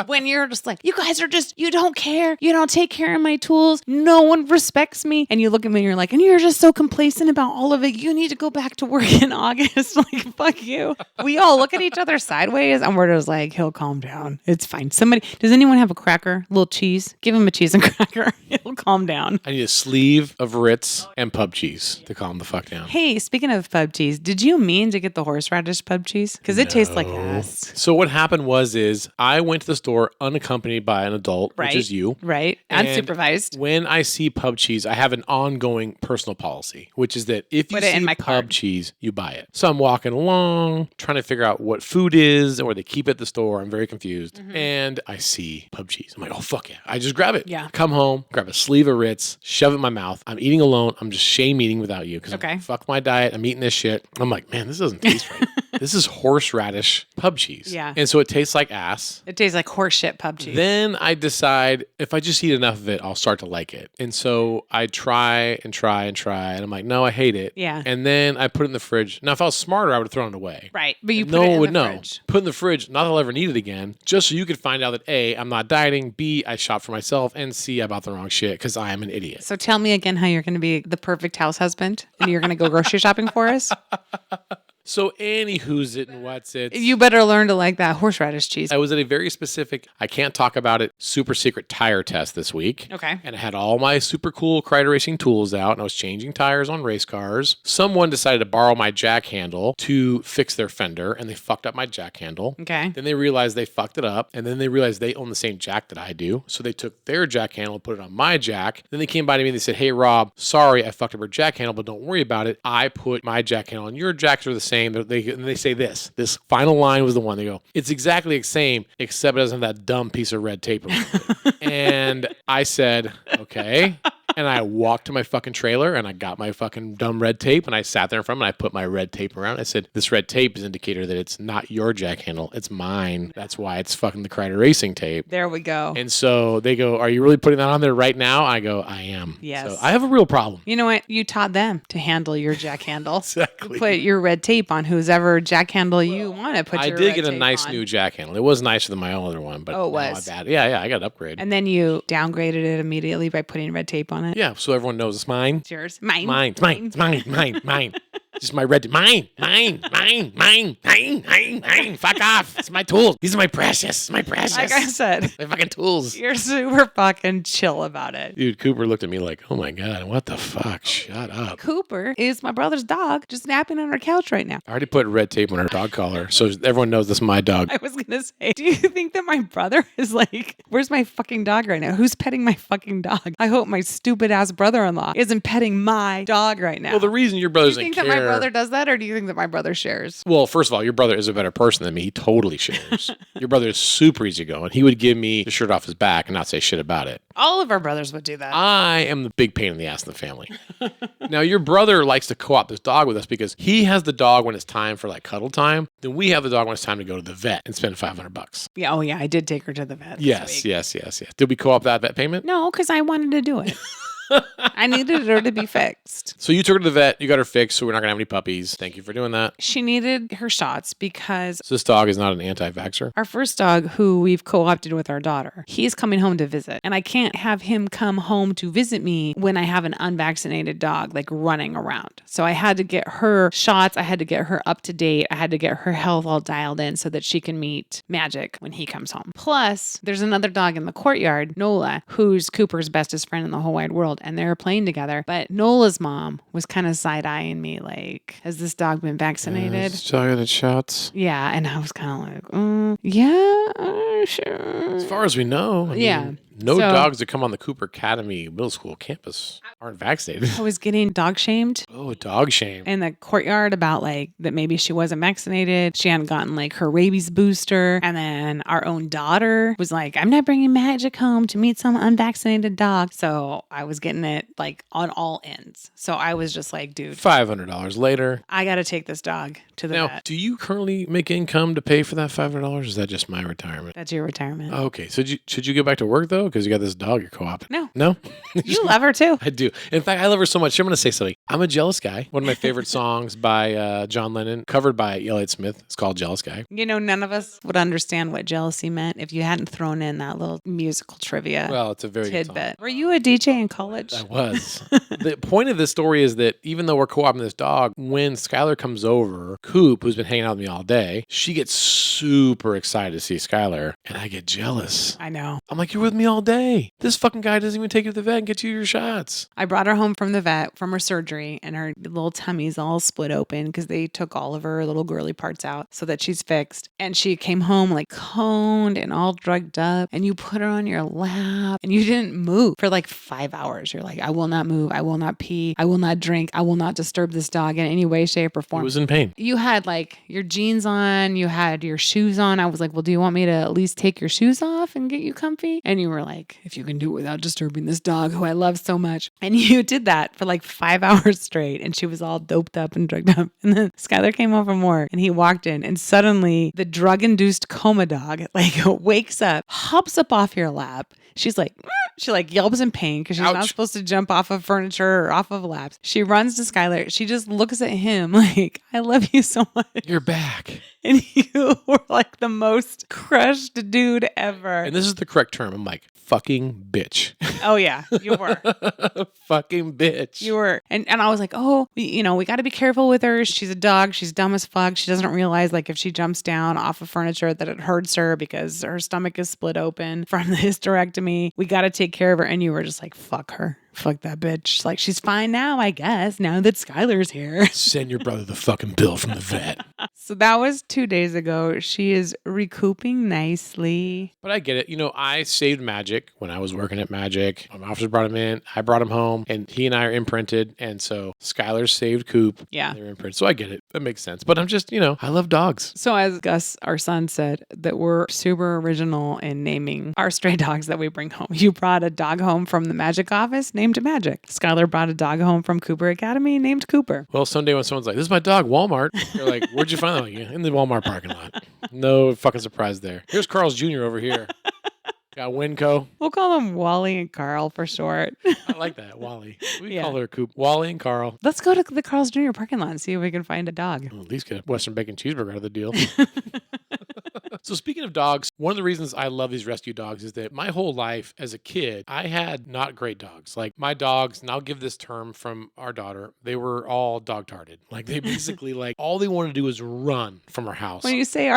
When you're just like, you guys are just, you don't care. You don't take care of my tools. No one respects me. And you look at me and you're like, and you're just so complacent about all of it. You need to go back to work in August. Like, fuck you. We all look at each other sideways and we're just like, he'll calm down. It's fine. Does anyone have a cracker? A little cheese? Give him a cheese and cracker. He'll calm down. I need a sleeve of Ritz and pub cheese to calm the fuck down. Hey, speaking of pub cheese, did you mean to get the horseradish pub cheese? Because it tastes like ass. So what happened was I went to the store unaccompanied by an adult, which is you. Right. And Unsupervised. when I see pub cheese, I have an ongoing personal policy, which is that if you Put it see in my pub card. cheese, you buy it. So I'm walking along, trying to figure out what food is and where they keep it at the store. I'm very confused. And I see pub cheese. I'm like, oh, fuck yeah. I just grab it. Yeah. Come home, grab a sleeve of Ritz, shove it in my mouth. I'm eating alone. I'm just shame eating without you because fuck my diet. I'm eating this shit. I'm like, man, this doesn't taste right. This is horseradish pub cheese. Yeah. And so it tastes like ass. It tastes like horse shit pub cheese. Then I decide if I just eat enough of it, I'll start to like it. And so I try and try and try. And I'm like, no, I hate it. Yeah. And then I put it in the fridge. Now, if I was smarter, I would have thrown it away. Right. But you put No it one in would the know. fridge. Put it in the fridge, not that I'll ever need it again, just so you could find out that A, I'm not dieting, B, I shop for myself, and C, I bought the wrong shit because I am an idiot. So tell me again how you're going to be the perfect house husband and you're going to go grocery shopping for us. So Annie who's it and what's it? You better learn to like that horseradish cheese. I was at a very specific, I can't talk about it, super secret tire test this week. Okay. And I had all my super cool Crider Racing tools out and I was changing tires on race cars. Someone decided to borrow my jack handle to fix their fender and they fucked up my jack handle. Okay. Then they realized they fucked it up and then they realized they own the same jack that I do. So they took their jack handle and put it on my jack. Then they came by to me and they said, hey, Rob, sorry, I fucked up your jack handle, but don't worry about it. I put my jack handle on your jacks are the same. And they say this final line was the one. They go, it's exactly the same, except it doesn't have that dumb piece of red tape around it. And I said, okay. And I walked to my fucking trailer and I got my fucking dumb red tape and I sat there in front and I put my red tape around. I said, this red tape is an indicator that it's not your jack handle. It's mine. That's why it's fucking the Crider Racing tape. There we go. And so they go, are you really putting that on there right now? I go, I am. Yes. So I have a real problem. You know what? You taught them to handle your jack handle. Exactly. Put your red tape on whoever jack handle you want to put I your did red get a tape nice on. new jack handle. It was nicer than my other one, but Oh, it now was? I bad. Yeah, I got an upgrade. And then you downgraded it immediately by putting red tape on it. Yeah, so everyone knows it's mine. It's yours. Mine. Mine. Just my red. Mine. Fuck off. It's my tools. These are my precious. Like I said, My fucking tools. you're super fucking chill about it. Dude, Cooper looked at me like, oh my God, what the fuck? Shut up. Cooper is my brother's dog just napping on our couch right now. I already put red tape on her dog collar, so everyone knows this is my dog. I was going to say, do you think that my brother is like, where's my fucking dog right now? Who's petting my fucking dog? I hope my stupid ass brother-in-law isn't petting my dog right now. Well, the reason your brother do you doesn't think care. that my brother does that, or do you think that my brother shares? Well, first of all, your brother is a better person than me. He totally shares. Your brother is super easygoing. He would give me the shirt off his back and not say shit about it. All of our brothers would do that. I am the big pain in the ass in the family. Now, your brother likes to co-op this dog with us because he has the dog when it's time for like cuddle time. Then we have the dog when it's time to go to the vet and spend $500. Yeah. Oh, yeah. I did take her to the vet. this Yes. week. Did we co-op that vet payment? No, because I wanted to do it. I needed her to be fixed. So you took her to the vet, you got her fixed, so we're not going to have any puppies. Thank you for doing that. She needed her shots because So this dog is not an anti-vaxxer? our first dog, who we've co-opted with our daughter, he's coming home to visit. And I can't have him come home to visit me when I have an unvaccinated dog like running around. So I had to get her shots. I had to get her up to date. I had to get her health all dialed in so that she can meet Magic when he comes home. Plus, there's another dog in the courtyard, Nola, who's Cooper's bestest friend in the whole wide world. And they're playing together. But Nola's mom was kind of side-eyeing me like, has this dog been vaccinated? Dog got shots. Yeah. And I was kind of like, yeah, sure. As far as we know. I Yeah. mean, no So- dogs that come on the Cooper Academy Middle School campus aren't vaccinated. I was getting dog shamed Oh, dog shame. in the courtyard about like that maybe she wasn't vaccinated. She hadn't gotten like her rabies booster. And then our own daughter was like, I'm not bringing Magic home to meet some unvaccinated dog. So I was getting it like on all ends. So I was just like, dude, $500 later. I got to take this dog to the Now, vet. do you currently make income to pay for that $500? Or is that just my retirement? That's your retirement. Okay, so should you go back to work though? Because you got this dog you're co-oping. No. No? You love her too. I do. In fact, I love her so much. I'm going to say something. I'm a jealous guy. One of my favorite songs by John Lennon, covered by Elliott Smith. It's called Jealous Guy. You know, none of us would understand what jealousy meant if you hadn't thrown in that little musical trivia Well, it's a very good song. tidbit. Were you a DJ in college? I was. The point of this story is that even though we're co-opting this dog, when Skylar comes over, Coop, who's been hanging out with me all day, she gets super excited to see Skylar, and I get jealous. I know. I'm like, you're with me all day. This fucking guy doesn't even take you to the vet and get you your shots. I brought her home from the vet from her surgery, and her little tummy's all split open because they took all of her little girly parts out so that she's fixed. And she came home like coned and all drugged up, and you put her on your lap and you didn't move for like 5 hours. You're like, I will not move. I will not pee. I will not drink. I will not disturb this dog in any way, shape, or He form. was in pain. You had like your jeans on, you had your shoes on. I was like, well, do you want me to at least take your shoes off and get you comfy? And you were like, if you can do it without disturbing this dog who I love so much. And you did that for like 5 hours straight. And she was all doped up and drugged up. And then Skylar came home from work and he walked in, and suddenly the drug-induced coma dog like wakes up, hops up off your lap. She's like, she like yelps in pain because she's not Ouch. supposed to jump off of furniture or off of laps. She runs to Skylar. She just looks at him like, I love you so much. You're back. And you were like the most crushed dude ever. And this is the correct term. I'm like, fucking bitch. Oh, yeah, you were. Fucking bitch. You were. And I was like, oh, we got to be careful with her. She's a dog. She's dumb as fuck. She doesn't realize like if she jumps down off of furniture that it hurts her because her stomach is split open from the hysterectomy. We got to take care of her. And you were just like, fuck her. Fuck that bitch. Like, she's fine now, I guess, now that Skylar's here. Send your brother the fucking bill from the vet. So that was 2 days ago. She is recouping nicely. But I get it. You know, I saved Magic when I was working at Magic. My officers brought him in. I brought him home, and he and I are imprinted. And so Skylar saved Coop. Yeah. They're imprinted. So I get it. That makes sense. But I'm just, I love dogs. So as Gus, our son, said, that we're super original in naming our stray dogs that we bring home. You brought a dog home from the Magic office named Magic. Skylar brought a dog home from Cooper Academy named Cooper. Well, someday when someone's like, this is my dog, Walmart. You're like, where'd you find that? Like, in the Walmart parking lot. No fucking surprise there. Here's Carl's Jr. over here. Got Winco. We'll call them Wally and Carl for short. I like that. Wally. We Yeah. call her Coop. Wally and Carl. Let's go to the Carl's Jr. parking lot and see if we can find a dog. Well, at least get a Western bacon cheeseburger out of the deal. So speaking of dogs, one of the reasons I love these rescue dogs is that my whole life as a kid, I had not great dogs. Like my dogs, and I'll give this term from our daughter, they were all dog-tarded. Like they basically like all they wanted to do was run from our house. When you say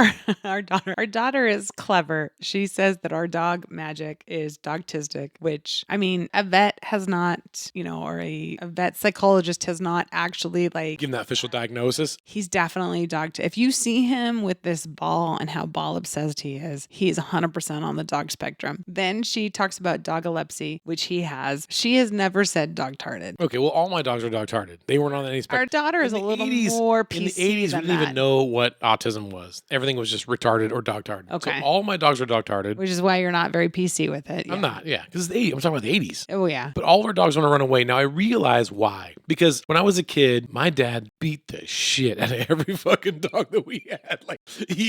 our daughter is clever. She says that our dog Magic is dogtistic, which I mean, a vet has not, or a vet psychologist has not actually like Give them that official diagnosis. he's definitely if you see him with this ball and how ball obsessed he is 100% on the dog spectrum. Then she talks about dogolepsy, which he has. She has never said dog-tarded. Okay, well, all my dogs are dog-tarded. They weren't on any spectrum. Our daughter is a little more PC In the 80s, we than didn't even that, know what autism was. Everything was just retarded or dog-tarded. Okay. So all my dogs are dog-tarded. which is why you're not very PC with it. I'm not, because it's the 80s. I'm talking about the 80s. Oh, yeah. But all of our dogs want to run away. Now, I realize why. Because when I was a kid, my dad beat the shit out of every fucking dog that we had. Like,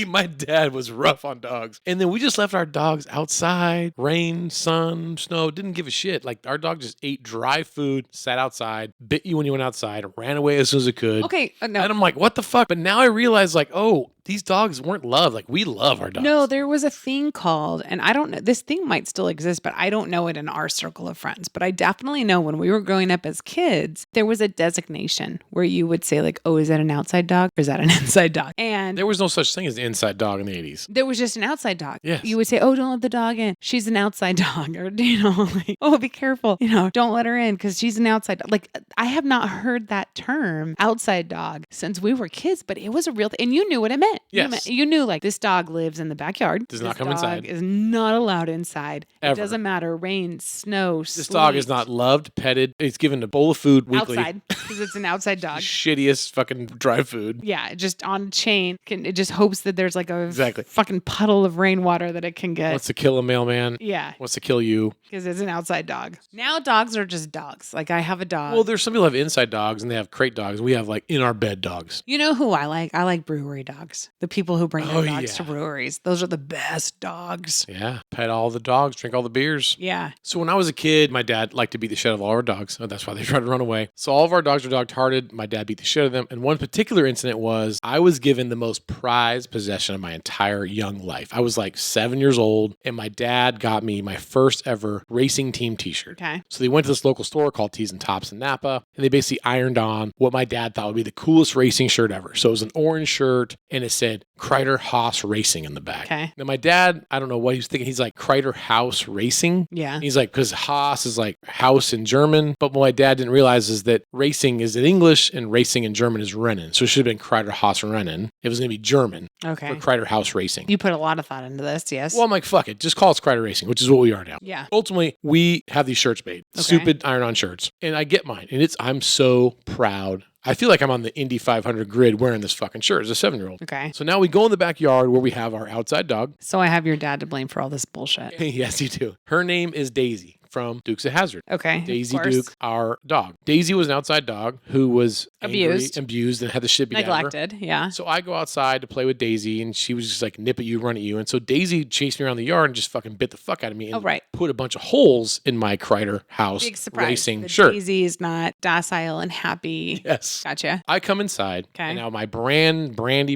my dad was rough on dogs. And then we just left our dogs outside, rain, sun, snow, didn't give a shit. Like our dog just ate dry food, sat outside, bit you when you went outside, ran away as soon as it could. Okay, no. And I'm like, what the fuck? But now I realize like, oh, these dogs weren't loved. Like we love our dogs. No, there was a thing called, and I don't know, this thing might still exist, but I don't know it in our circle of friends. But I definitely know when we were growing up as kids, there was a designation where you would say like, oh, is that an outside dog or is that an inside dog? And There was no such thing as an inside dog in the 80s. there was just an outside dog. Yes. You would say, oh, don't let the dog in. She's an outside dog. Or, like, oh, be careful. Don't let her in because she's an outside dog. Like, I have not heard that term outside dog since we were kids, but it was a real thing. And you knew what it meant. Yes. You knew like this dog lives in the backyard. Does not This come dog inside. Is not allowed inside. Ever. It doesn't matter. Rain, snow, This dog is not loved, petted. It's given a bowl of food weekly. outside because it's an outside dog. Shittiest fucking dry food. Yeah, just on a chain. It just hopes that there's like a Exactly. fucking puddle of rainwater that it can get. Wants to kill a mailman. Yeah, Wants to kill you. because it's an outside dog. Now dogs are just dogs. Like I have a dog. Well, there's some people who have inside dogs and they have crate dogs. We have like in our bed dogs. You know who I like? I like brewery dogs. The people who bring their Oh, dogs yeah. to breweries. Those are the best dogs. Yeah. Pet all the dogs, drink all the beers. Yeah. So when I was a kid, my dad liked to beat the shit out of all our dogs. So that's why they tried to run away. So all of our dogs are dog-hearted. My dad beat the shit out of them. And one particular incident was I was given the most prized possession of my entire young life. I was like 7 years old and my dad got me my first ever racing team t-shirt. Okay. So they went to this local store called Tees and Tops in Napa and they basically ironed on what my dad thought would be the coolest racing shirt ever. So it was an orange shirt and it said Kreider Haas Racing in the back. Okay. Now my dad, I don't know what he was thinking. He's like Kreider House Racing. Yeah. He's like, because Haas is like house in German. But what my dad didn't realize is that racing is in English and racing in German is Rennen. So it should have been Kreider Haas Rennen. It was going to be German Okay. for Kreider House Racing. You put a lot of thought into this, yes? Well, I'm like, fuck it. Just call it Kreider Racing, which is what we are now. yeah. Ultimately, we have these shirts made, Okay. stupid iron-on shirts, and I get mine, and I'm so proud. I feel like I'm on the Indy 500 grid wearing this fucking shirt as a 7-year-old. Okay. So now we go in the backyard where we have our outside dog. So I have your dad to blame for all this bullshit. Yes, you do. Her name is Daisy from Dukes of Hazzard. Okay. Daisy of course. Duke, our dog. Daisy was an outside dog who was Abused. abused, and had the shit beat out of her. Neglected. Yeah. So I go outside to play with Daisy, and she was just like nip at you, run at you. And so Daisy chased me around the yard and just fucking bit the fuck out of me and Oh, right. put a bunch of holes in my Kreider House Big surprise. Racing The shirt. Daisy is not docile and happy. Yes. Gotcha. I come inside, Okay. and now my brandy,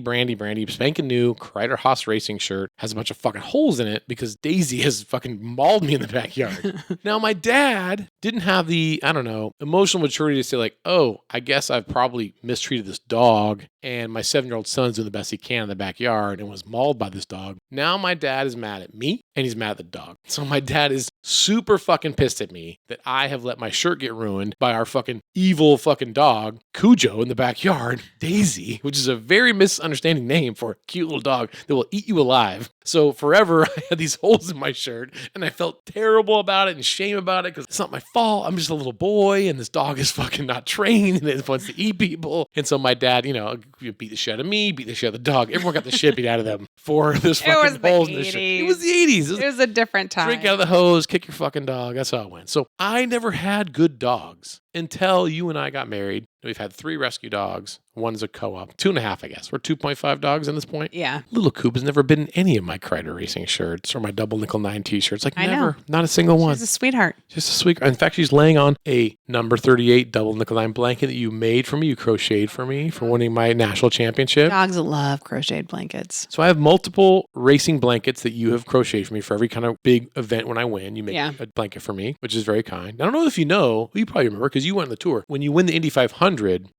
spanking new Kreider Haas Racing shirt has a bunch of fucking holes in it because Daisy has fucking mauled me in the backyard. Now, my dad didn't have the, I don't know, emotional maturity to say like, oh, I guess I've probably mistreated this dog, and my 7-year-old son's doing the best he can in the backyard and was mauled by this dog. Now my dad is mad at me, and he's mad at the dog. So my dad is super fucking pissed at me that I have let my shirt get ruined by our fucking evil fucking dog, Cujo, in the backyard, Daisy, which is a very misunderstanding name for a cute little dog that will eat you alive. So forever, I had these holes in my shirt, and I felt terrible about it and shame about it because it's not my fault. I'm just a little boy, and this dog is fucking not trained, and it wants to eat people. And so my dad, beat the shit out of me, beat the shit out of the dog. Everyone got the shit beat out of them for this It was fucking the holes in the shirt. It was the 80s. It was a different time. Drink out of the hose, kick your fucking dog. That's how it went. So I never had good dogs until you and I got married. We've had 3 rescue dogs. One's a co-op. 2.5, I guess. We're 2.5 dogs at this point. Yeah. Little Coop has never been in any of my Kreider Racing shirts or my double nickel 9 t-shirts. Like I never. know. Not a single one. She's a sweetheart. Just a sweet. In fact, she's laying on a number 38 double nickel 9 blanket that you made for me. You crocheted for me for winning my national championship. Dogs love crocheted blankets. So I have multiple racing blankets that you have crocheted for me for every kind of big event when I win. You make Yeah. a blanket for me, which is very kind. I don't know if you know, you probably remember because you went on the tour. When you win the Indy 500,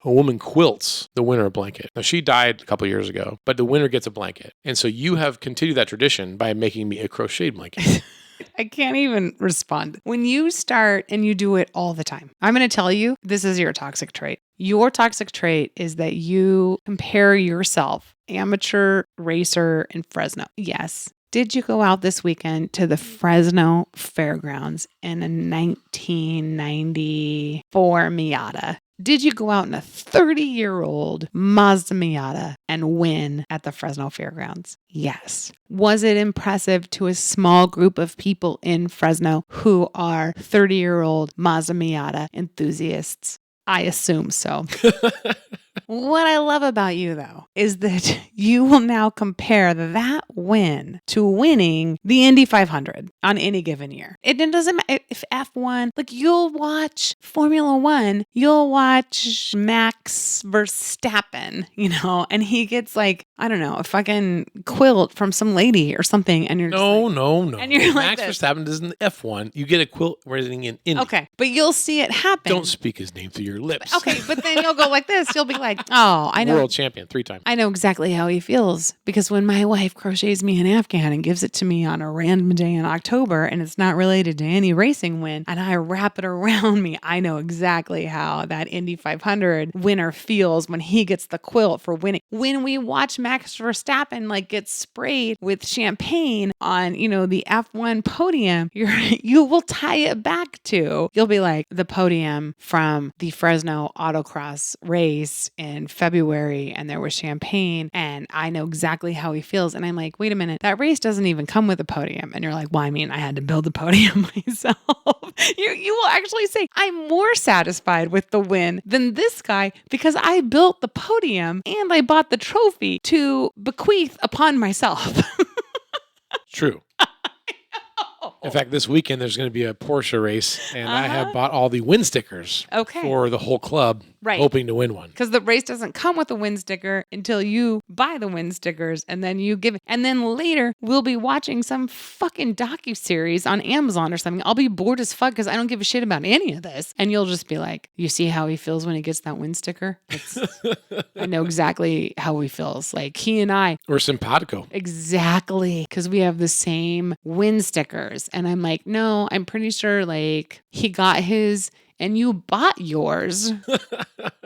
a woman quilts the winner a blanket. Now she died a couple years ago, but the winner gets a blanket. And so you have continued that tradition by making me a crocheted blanket. I can't even respond. When you start and you do it all the time, I'm going to tell you, this is your toxic trait. Your toxic trait is that you compare yourself, amateur racer in Fresno. Yes. Did you go out this weekend to the Fresno Fairgrounds in a 1994 Miata? Did you go out in a 30-year-old Mazda Miata and win at the Fresno Fairgrounds? Yes. Was it impressive to a small group of people in Fresno who are 30-year-old Mazda Miata enthusiasts? I assume so. What I love about you, though, is that you will now compare that win to winning the Indy 500 on any given year. It doesn't matter if F1, like you'll watch Formula One, you'll watch Max Verstappen, and he gets like, I don't know, a fucking quilt from some lady or something. And you're No. And you're like Max Verstappen is in F1. You get a quilt raising in Indy. Okay, but you'll see it happen. Don't speak his name through your lips. Okay, but then you'll go like this. You'll be like, oh, I know. World champion 3 times. I know exactly how he feels because when my wife crochets me an Afghan and gives it to me on a random day in October and it's not related to any racing win and I wrap it around me, I know exactly how that Indy 500 winner feels when he gets the quilt for winning. When we watch Max Verstappen like get sprayed with champagne on, the F1 podium, you will tie it back to, you'll be like the podium from the Fresno autocross race in February and there was champagne and I know exactly how he feels. And I'm like, wait a minute, that race doesn't even come with a podium. And you're like, well, I mean, I had to build the podium myself. You will actually say, I'm more satisfied with the win than this guy because I built the podium and I bought the trophy to bequeath upon myself. True. In fact, this weekend there's going to be a Porsche race, and I have bought all the win stickers for the whole club, hoping to win one. Because the race doesn't come with a win sticker until you buy the win stickers, and then you give it. And then later, we'll be watching some fucking docuseries on Amazon or something. I'll be bored as fuck because I don't give a shit about any of this. And you'll just be like, you see how he feels when he gets that win sticker? I know exactly how he feels. Like, he and I. We're simpatico. Exactly. Because we have the same win stickers. And I'm like, no, I'm pretty sure like he got his and you bought yours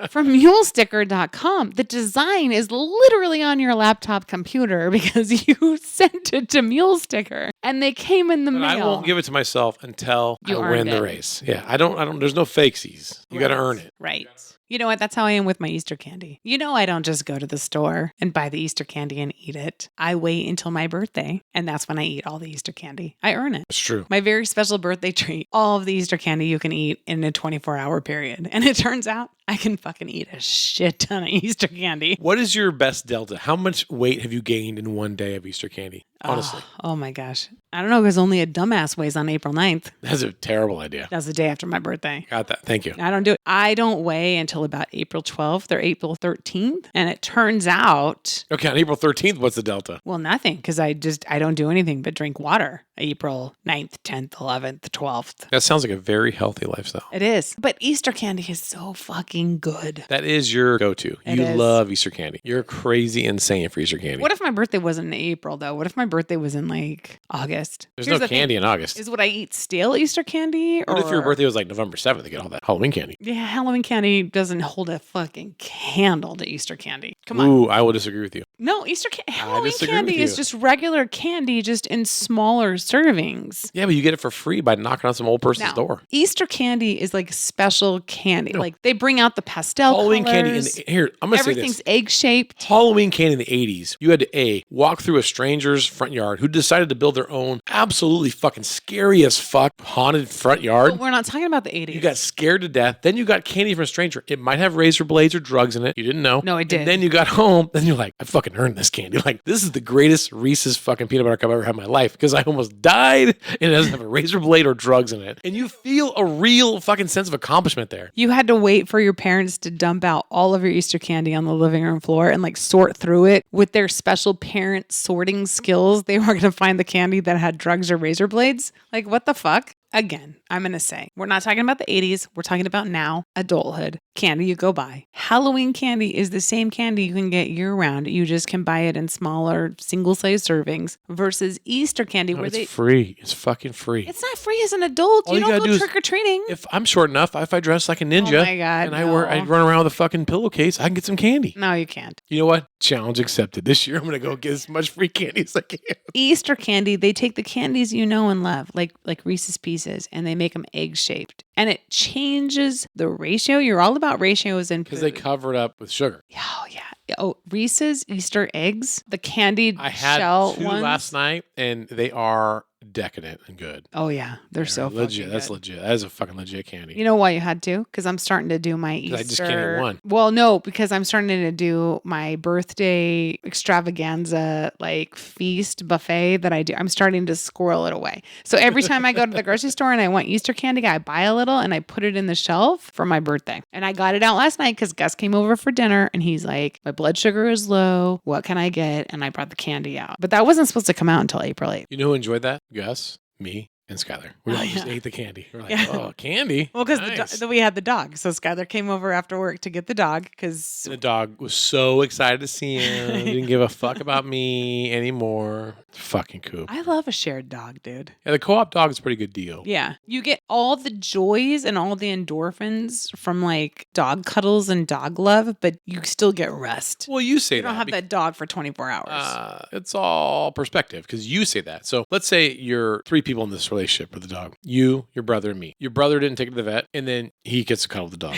from mulesticker.com. The design is literally on your laptop computer because you sent it to Mulesticker and they came in the mail. I won't give it to myself until You I win earned the it. race. Yeah, I don't, there's no fakesies. You got to earn it. Right. You know what? That's how I am with my Easter candy. I don't just go to the store and buy the Easter candy and eat it. I wait until my birthday, and that's when I eat all the Easter candy. I earn it. It's true. My very special birthday treat, all of the Easter candy you can eat in a 24-hour period. And it turns out I can fucking eat a shit ton of Easter candy. What is your best delta? How much weight have you gained in one day of Easter candy? Honestly. Oh my gosh. I don't know because only a dumbass weighs on April 9th. That's a terrible idea. That's the day after my birthday. Got that. Thank you. I don't do it. I don't weigh until about April 12th or April 13th. And it turns out. Okay, on April 13th, what's the delta? Well, nothing because I don't do anything but drink water. April 9th, 10th, 11th, 12th. That sounds like a very healthy lifestyle. It is. But Easter candy is so fucking good. That is your go-to. It You is. love Easter candy. You're crazy insane for Easter candy. What if my birthday wasn't in April, though? What if my birthday was in like August? There's Here's no the thing. candy in August. Would I eat stale Easter candy? What if your birthday was like November 7th to get all that Halloween candy? Yeah, Halloween candy doesn't hold a fucking candle to Easter candy. Come on. Ooh, I will disagree with you. No, Halloween disagree candy with is you. just regular candy, just in smaller servings. Yeah, but you get it for free by knocking on some old person's Now, door. Easter candy is like special candy. No. Like they bring out the pastel Halloween colors. candy. Here, I'm going to say Everything's this. egg-shaped. Halloween candy in the 80s, you had to walk through a stranger's front yard who decided to build their own absolutely fucking scary as fuck haunted front yard. But we're not talking about the 80s. You got scared to death. Then you got candy from a stranger. It might have razor blades or drugs in it. You didn't know. No, it did. And then you got home. Then you're like, I fucking earned this candy. Like, this is the greatest Reese's fucking peanut butter cup I've ever had in my life because I almost died and it doesn't have a razor blade or drugs in it. And you feel a real fucking sense of accomplishment there. You had to wait for your parents to dump out all of your Easter candy on the living room floor and like sort through it with their special parent sorting skills. They were going to find the candy that had drugs or razor blades. Like, what the fuck? Again, I'm going to say, we're not talking about the 80s. We're talking about now, adulthood. Candy you go buy. Halloween candy is the same candy you can get year round. You just can buy it in smaller single-size servings versus Easter candy No, where it's free. It's fucking free. It's not free as an adult. All You you don't gotta go do is- trick-or-treating. If I'm short enough, if I dress like a ninja Oh my God, and I no. run around with a fucking pillowcase, I can get some candy. No, you can't. You know what? Challenge accepted. This year I'm going to go get as much free candy as I can. Easter candy, they take the candies you know and love, like Reese's Pieces, and they make them egg-shaped. And it changes the ratio. You're all about ratios and Because they cover it up with sugar. Oh, yeah. Oh, Reese's Easter eggs, the candied I had shell two ones. last night, and they are decadent and good. Oh yeah, they're so legit. fucking That's good. legit. That is a fucking legit candy. You know why you had to? Because I'm starting to do my Easter. I just can't eat one. Well, no, because I'm starting to do my birthday extravaganza like feast buffet that I do. I'm starting to squirrel it away. So every time I go to the grocery store and I want Easter candy, I buy a little and I put it in the shelf for my birthday. And I got it out last night because Gus came over for dinner and he's like, my blood sugar is low. What can I get? And I brought the candy out. But that wasn't supposed to come out until April 8th. You know who enjoyed that? Gus, me, and Skylar. We all just ate the candy. We're like, oh, candy? Well, because nice. we had the dog. So Skylar came over after work to get the dog because The dog was so excited to see him. He didn't give a fuck about me anymore. Fucking Coop. I love a shared dog, dude. Yeah, the co-op dog is a pretty good deal. Yeah. You get all the joys and all the endorphins from like dog cuddles and dog love, but you still get rest. Well, you say You don't have that dog for 24 hours. It's all perspective because you say that. So let's say you're 3 people in this relationship with the dog. You, your brother, and me. Your brother didn't take it to the vet, and then he gets to cuddle the dog.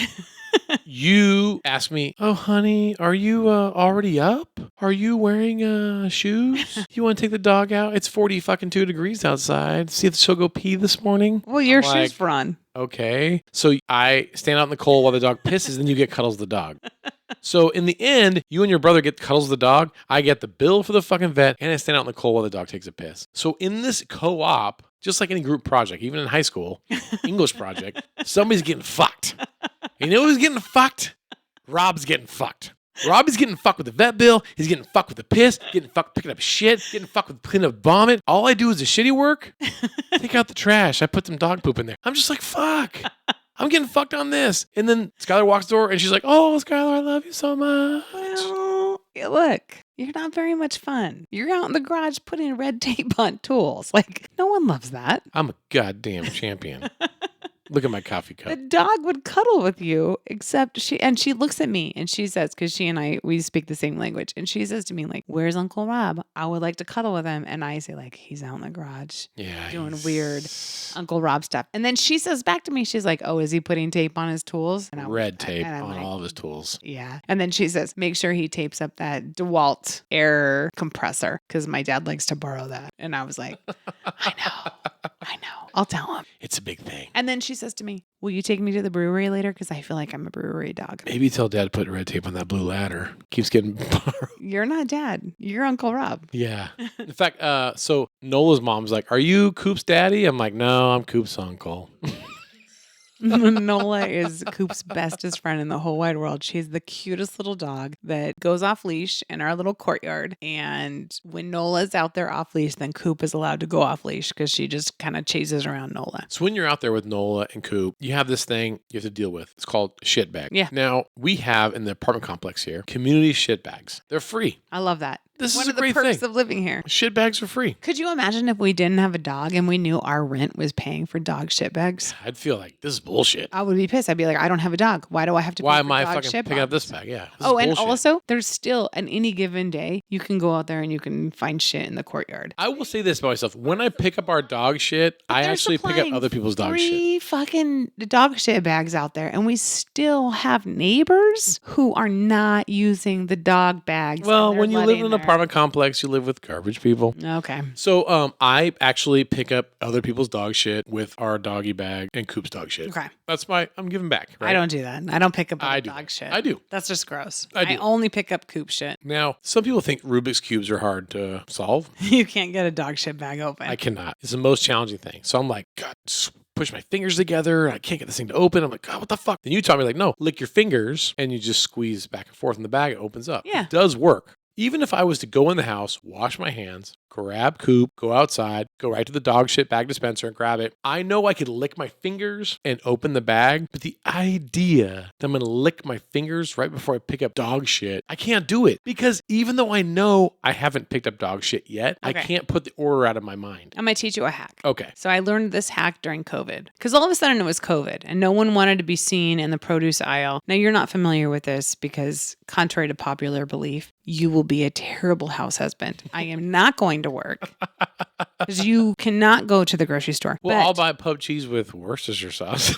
You ask me, oh, honey, are you already up? Are you wearing shoes? You want to take the dog out? It's 40 fucking 2 degrees outside. See if she'll go pee this morning? Well, your I'm shoes like, run. Okay. So I stand out in the cold while the dog pisses, and then you get cuddles the dog. So in the end, you and your brother get cuddles the dog. I get the bill for the fucking vet, and I stand out in the cold while the dog takes a piss. So in this co-op, just like any group project, even in high school, English project, somebody's getting fucked. You know who's getting fucked? Rob's getting fucked. Robbie's getting fucked with the vet bill. He's getting fucked with the piss, getting fucked picking up shit, getting fucked with cleaning up vomit. All I do is the shitty work. Take out the trash. I put some dog poop in there. I'm just like, fuck. I'm getting fucked on this. And then Skylar walks the door and she's like, oh, Skylar, I love you so much. Well, look, you're not very much fun. You're out in the garage putting red tape on tools. Like, no one loves that. I'm a goddamn champion. Look at my coffee cup. The dog would cuddle with you, except she looks at me and she says, because she and I, we speak the same language. And she says to me, like, where's Uncle Rob? I would like to cuddle with him. And I say, like, he's out in the garage doing weird Uncle Rob stuff. And then she says back to me, she's like, oh, is he putting tape on his tools? And Red tape and on like, all of his tools. Yeah. And then she says, make sure he tapes up that DeWalt air compressor because my dad likes to borrow that. And I was like, I know. I'll tell him. It's a big thing. And then she says to me, will you take me to the brewery later? Because I feel like I'm a brewery dog. Maybe tell Dad to put red tape on that blue ladder. Keeps getting borrowed. You're not Dad. You're Uncle Rob. Yeah. In fact, so Nola's mom's like, are you Coop's daddy? I'm like, no, I'm Coop's uncle. Nola is Coop's bestest friend in the whole wide world. She's the cutest little dog that goes off leash in our little courtyard. And when Nola's out there off leash, then Coop is allowed to go off leash because she just kind of chases around Nola. So when you're out there with Nola and Coop, you have this thing you have to deal with. It's called shit bag. Yeah. Now, we have in the apartment complex here, community shit bags. They're free. I love that. This One is a of the great perks thing. of living here. Shit bags are free. Could you imagine if we didn't have a dog and we knew our rent was paying for dog shit bags? I'd feel like this is bullshit. I would be pissed. I'd be like, I don't have a dog. Why do I have to pay Why for am I dog fucking shit picking up bags? this bag? Yeah. Oh, and bullshit. also, there's still, on any given day, you can go out there and you can find shit in the courtyard. I will say this about myself. When I pick up our dog shit, I They're actually pick up supplying other people's dog shit. 3 fucking dog shit bags out there, and we still have neighbors who are not using the dog bags. Well, that they're when you live letting in an their- apartment complex, you live with garbage people. Okay. So I actually pick up other people's dog shit with our doggy bag and Coop's dog shit. Okay. That's I'm giving back. Right? I don't do that. I don't pick up I other do. dog shit. I do. That's just gross. I do. only pick up Coop shit. Now, some people think Rubik's Cubes are hard to solve. You can't get a dog shit bag open. I cannot. It's the most challenging thing. So I'm like, God, just push my fingers together. And I can't get this thing to open. I'm like, God, what the fuck? Then you taught me, like, no, lick your fingers and you just squeeze back and forth in the bag. It opens up. Yeah. It does work. Even if I was to go in the house, wash my hands, grab Coop, go outside, go right to the dog shit bag dispenser and grab it, I know I could lick my fingers and open the bag. But the idea that I'm going to lick my fingers right before I pick up dog shit, I can't do it. Because even though I know I haven't picked up dog shit yet, I Okay. can't put the order out of my mind. I'm going to teach you a hack. Okay. So I learned this hack during COVID because all of a sudden it was COVID and no one wanted to be seen in the produce aisle. Now you're not familiar with this because contrary to popular belief, you will be a terrible house husband. I am not going to work because you cannot go to the grocery store. Well, But I'll buy pub cheese with Worcestershire sauce.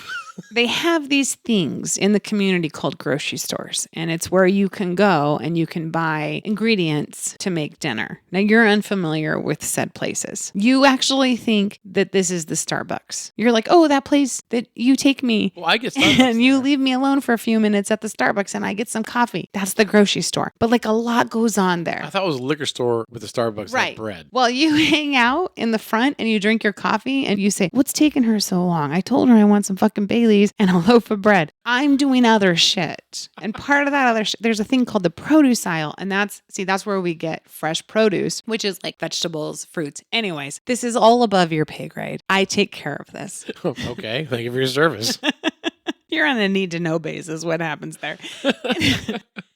They have these things in the community called grocery stores, and it's where you can go and you can buy ingredients to make dinner. Now, you're unfamiliar with said places. You actually think that this is the Starbucks. You're like, oh, that place that you take me. Well, I get Starbucks And you there. leave me alone for a few minutes at the Starbucks and I get some coffee. That's the grocery store. But like a lot goes on there. I thought it was a liquor store with a Starbucks like bread. Well, you hang out in the front and you drink your coffee and you say, what's taking her so long? I told her I want some fucking Baileys and a loaf of bread. I'm doing other shit. And part of that other shit, there's a thing called the produce aisle. And that's where we get fresh produce, which is like vegetables, fruits. Anyways, this is all above your pay grade. I take care of this. Okay. Thank you for your service. You're on a need to know basis what happens there.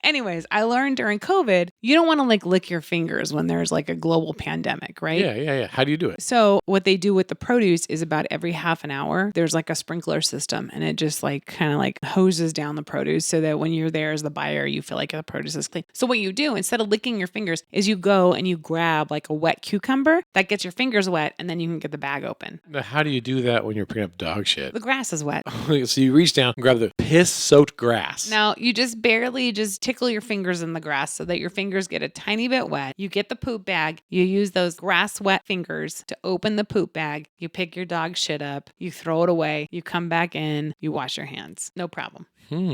Anyways, I learned during COVID, you don't want to like lick your fingers when there's like a global pandemic, right? Yeah. How do you do it? So what they do with the produce is about every half an hour, there's like a sprinkler system and it just like kind of like hoses down the produce so that when you're there as the buyer, you feel like the produce is clean. So what you do instead of licking your fingers is you go and you grab like a wet cucumber that gets your fingers wet and then you can get the bag open. Now, how do you do that when you're picking up dog shit? The grass is wet. So you reach down and grab the piss-soaked grass. Now, you just barely just tickle your fingers in the grass so that your fingers get a tiny bit wet. You get the poop bag. You use those grass wet fingers to open the poop bag. You pick your dog shit up. You throw it away. You come back in. You wash your hands. No problem.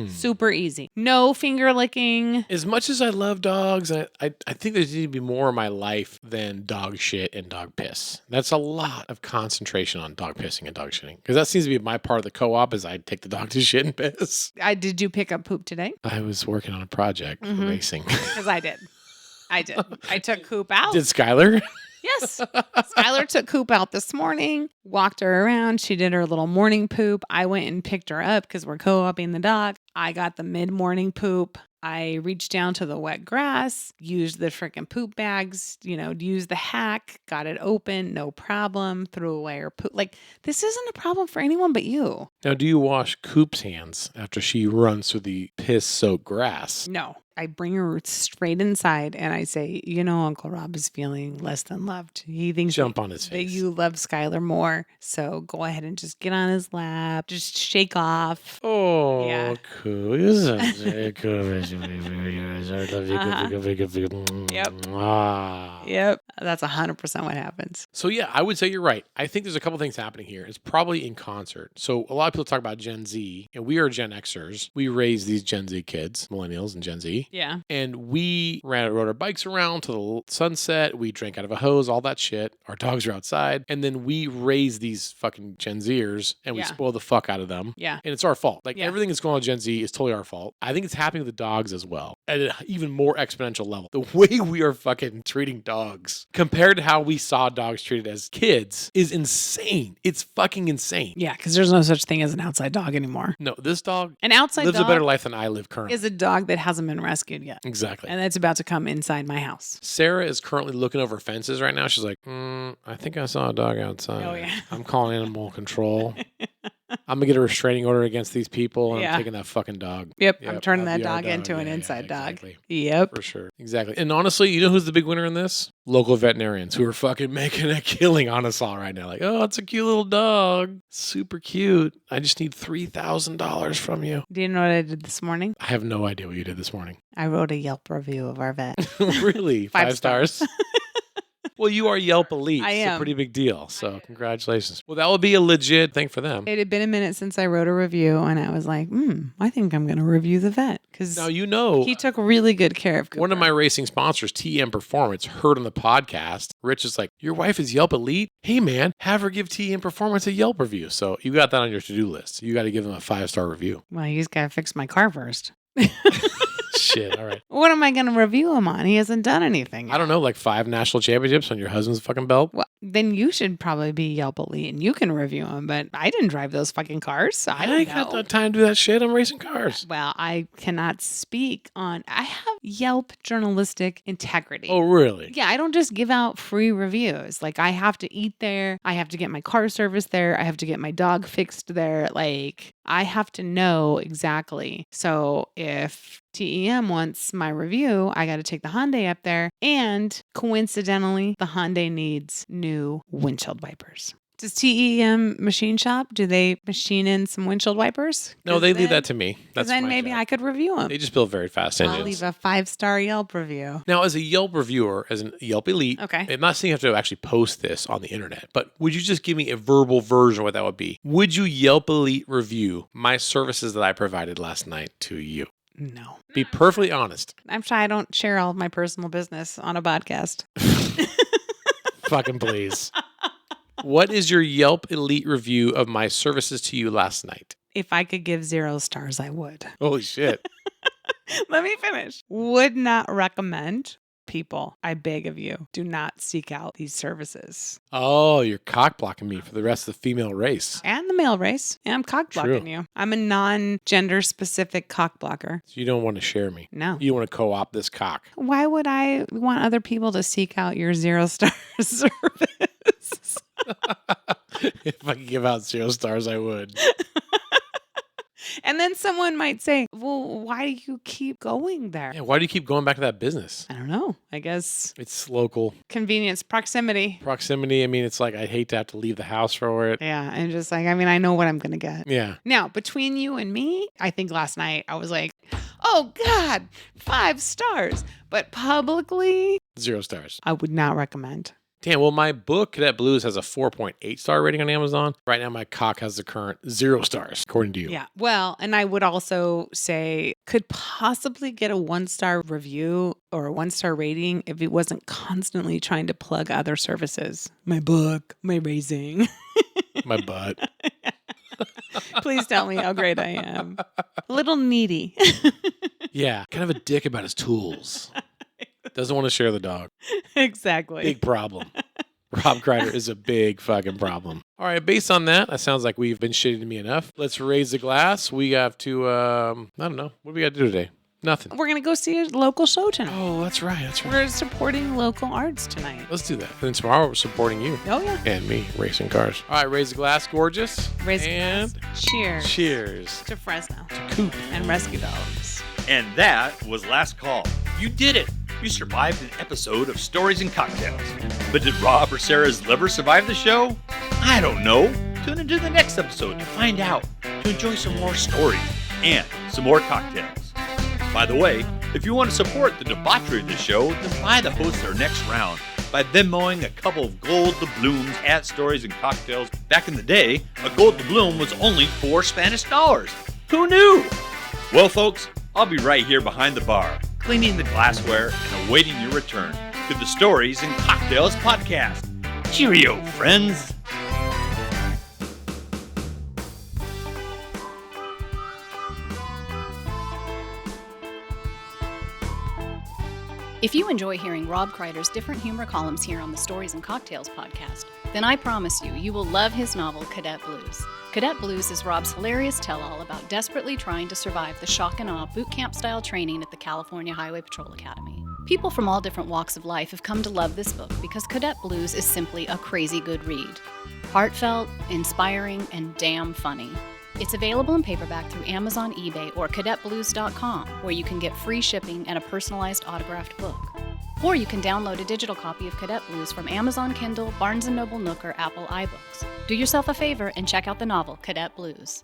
Super easy. No finger licking. As much as I love dogs, I think there needs to be more in my life than dog shit and dog piss. That's a lot of concentration on dog pissing and dog shitting. Because that seems to be my part of the co-op is I take the dog to shit and piss. Did you pick up poop today? I was working on a project for racing. Because I did. I took Coop out. Did Skylar? Yes. Skylar took Coop out this morning, walked her around. She did her little morning poop. I went and picked her up because we're co-oping the dog. I got the mid-morning poop. I reached down to the wet grass, used the freaking poop bags, used the hack, got it open, no problem, threw away her poop. Like, this isn't a problem for anyone but you. Now, do you wash Coop's hands after she runs through the piss-soaked grass? No. I bring her straight inside and I say, Uncle Rob is feeling less than loved. He thinks Jump on his face. that you love Skylar more. So go ahead and just get on his lap. Just shake off. Oh, Yeah. cool. Yep. Yep. That's 100% what happens. So yeah, I would say you're right. I think there's a couple things happening here. It's probably in concert. So a lot of people talk about Gen Z, and we are Gen Xers. We raise these Gen Z kids, millennials and Gen Z. Yeah. And we rode our bikes around to the sunset. We drank out of a hose, all that shit. Our dogs are outside. And then we raise these fucking Gen Zers and we Yeah. spoil the fuck out of them. Yeah. And it's our fault. Like Yeah. everything that's going on with Gen Z is totally our fault. I think it's happening with the dogs as well at an even more exponential level. The way we are fucking treating dogs compared to how we saw dogs treated as kids is insane. It's fucking insane. Yeah, because there's no such thing as an outside dog anymore. No, this dog An outside lives dog a better life than I live currently. is a dog that hasn't been rescued yet. Exactly. And it's about to come inside my house. Sarah is currently looking over fences right now. She's like, I think I saw a dog outside. Oh, yeah. I'm calling animal control. I'm going to get a restraining order against these people, and Yeah. I'm taking that fucking dog. Yep. Yep, I'm turning that'll that be our dog into an Yeah, inside dog. exactly. Yep. For sure. Exactly. And honestly, you know who's the big winner in this? Local veterinarians who are fucking making a killing on us all right now. Like, oh, it's a cute little dog. Super cute. I just need $3,000 from you. Do you know what I did this morning? I have no idea what you did this morning. I wrote a Yelp review of our vet. Really? 5 stars? Well, you are Yelp Elite. I It's a am. pretty big deal. So congratulations. Well, that would be a legit thing for them. It had been a minute since I wrote a review, and I was like, I think I'm going to review the vet because Now, you know, he took really good care of Cooper. one of my racing sponsors, TM Performance, heard on the podcast. Rich is like, your wife is Yelp Elite? Hey, man, have her give TM Performance a Yelp review. So you got that on your to-do list. You got to give them a 5-star review. Well, he's got to fix my car first. Shit. All right. What am I going to review him on? He hasn't done anything. I don't know, like 5 national championships on your husband's fucking belt? Well, then you should probably be Yelp Elite and you can review them. But I didn't drive those fucking cars. So I I don't ain't got know. no time to do that shit. I'm racing cars. Well, I cannot speak on. I have Yelp journalistic integrity. Oh, really? Yeah, I don't just give out free reviews. Like, I have to eat there. I have to get my car serviced there. I have to get my dog fixed there. Like, I have to know exactly. So if TEM wants my review, I got to take the Hyundai up there. And coincidentally, the Hyundai needs new windshield wipers. Does TEM Machine Shop, do they machine in some windshield wipers? No, they leave that to me. That's Then my maybe job. I could review them. They just build very fast I'll engines. leave a 5-star Yelp review. Now, as a Yelp reviewer, as a Yelp elite, Okay. I'm not saying you have to actually post this on the internet, but would you just give me a verbal version of what that would be? Would you Yelp elite review my services that I provided last night to you? No. Be perfectly honest. I'm shy I don't share all of my personal business on a podcast. Fucking please. What is your Yelp elite review of my services to you last night? If I could give 0 stars, I would. Holy shit. Let me finish. Would not recommend. People, I beg of you, do not seek out these services. Oh, you're cock blocking me for the rest of the female race. And the male race. And I'm cock blocking True. you. I'm a non-gender specific cock blocker. So you don't want to share me. No. You want to co-opt this cock. Why would I want other people to seek out your 0-star service? If I could give out 0 stars, I would. And then someone might say, well, why do you keep going there? Yeah, why do you keep going back to that business? I don't know. I guess It's local. convenience, proximity. Proximity, I mean, it's like I'd hate to have to leave the house for it. Yeah. And just like, I mean, I know what I'm going to get. Yeah. Now, between you and me, I think last night I was like, oh God, 5 stars. But publicly, 0 stars. I would not recommend. Damn, well, my book, Cadet Blues, has a 4.8 star rating on Amazon. Right now, my cock has the current 0 stars, according to you. Yeah. Well, and I would also say could possibly get a 1-star review or a 1-star rating if it wasn't constantly trying to plug other services. My book, my raising. My butt. Please tell me how great I am. A little needy. Yeah, kind of a dick about his tools. Doesn't want to share the dog. Exactly. Big problem. Rob Kreider is a big fucking problem. All right, based on that sounds like we've been shitting to me enough. Let's raise the glass. We have to, I don't know. What do we got to do today? Nothing. We're going to go see a local show tonight. Oh, that's right. That's right. We're supporting local arts tonight. Let's do that. Then tomorrow we're supporting you Oh, yeah. and me racing cars. All right, raise the glass, gorgeous. Raise a and glass. Cheers. cheers. To Fresno Coop. and rescue dogs. And that was Last Call. You did it. You survived an episode of Stories and Cocktails. But did Rob or Sarah's liver survive the show? I don't know. Tune into the next episode to find out, to enjoy some more stories and some more cocktails. By the way, if you want to support the debauchery of the show, then buy the hosts their next round by Venmoing a couple of gold doubloons at Stories and Cocktails. Back in the day, a gold doubloon was only 4 Spanish dollars. Who knew? Well, folks, I'll be right here behind the bar, cleaning the glassware and awaiting your return to the Stories and Cocktails podcast. Cheerio, friends. If you enjoy hearing Rob Kreider's different humor columns here on the Stories and Cocktails podcast, then I promise you will love his novel, Cadet Blues. Cadet Blues is Rob's hilarious tell-all about desperately trying to survive the shock and awe boot camp-style training at the California Highway Patrol Academy. People from all different walks of life have come to love this book because Cadet Blues is simply a crazy good read. Heartfelt, inspiring, and damn funny. It's available in paperback through Amazon, eBay, or cadetblues.com, where you can get free shipping and a personalized autographed book. Or you can download a digital copy of Cadet Blues from Amazon Kindle, Barnes & Noble Nook, or Apple iBooks. Do yourself a favor and check out the novel, Cadet Blues.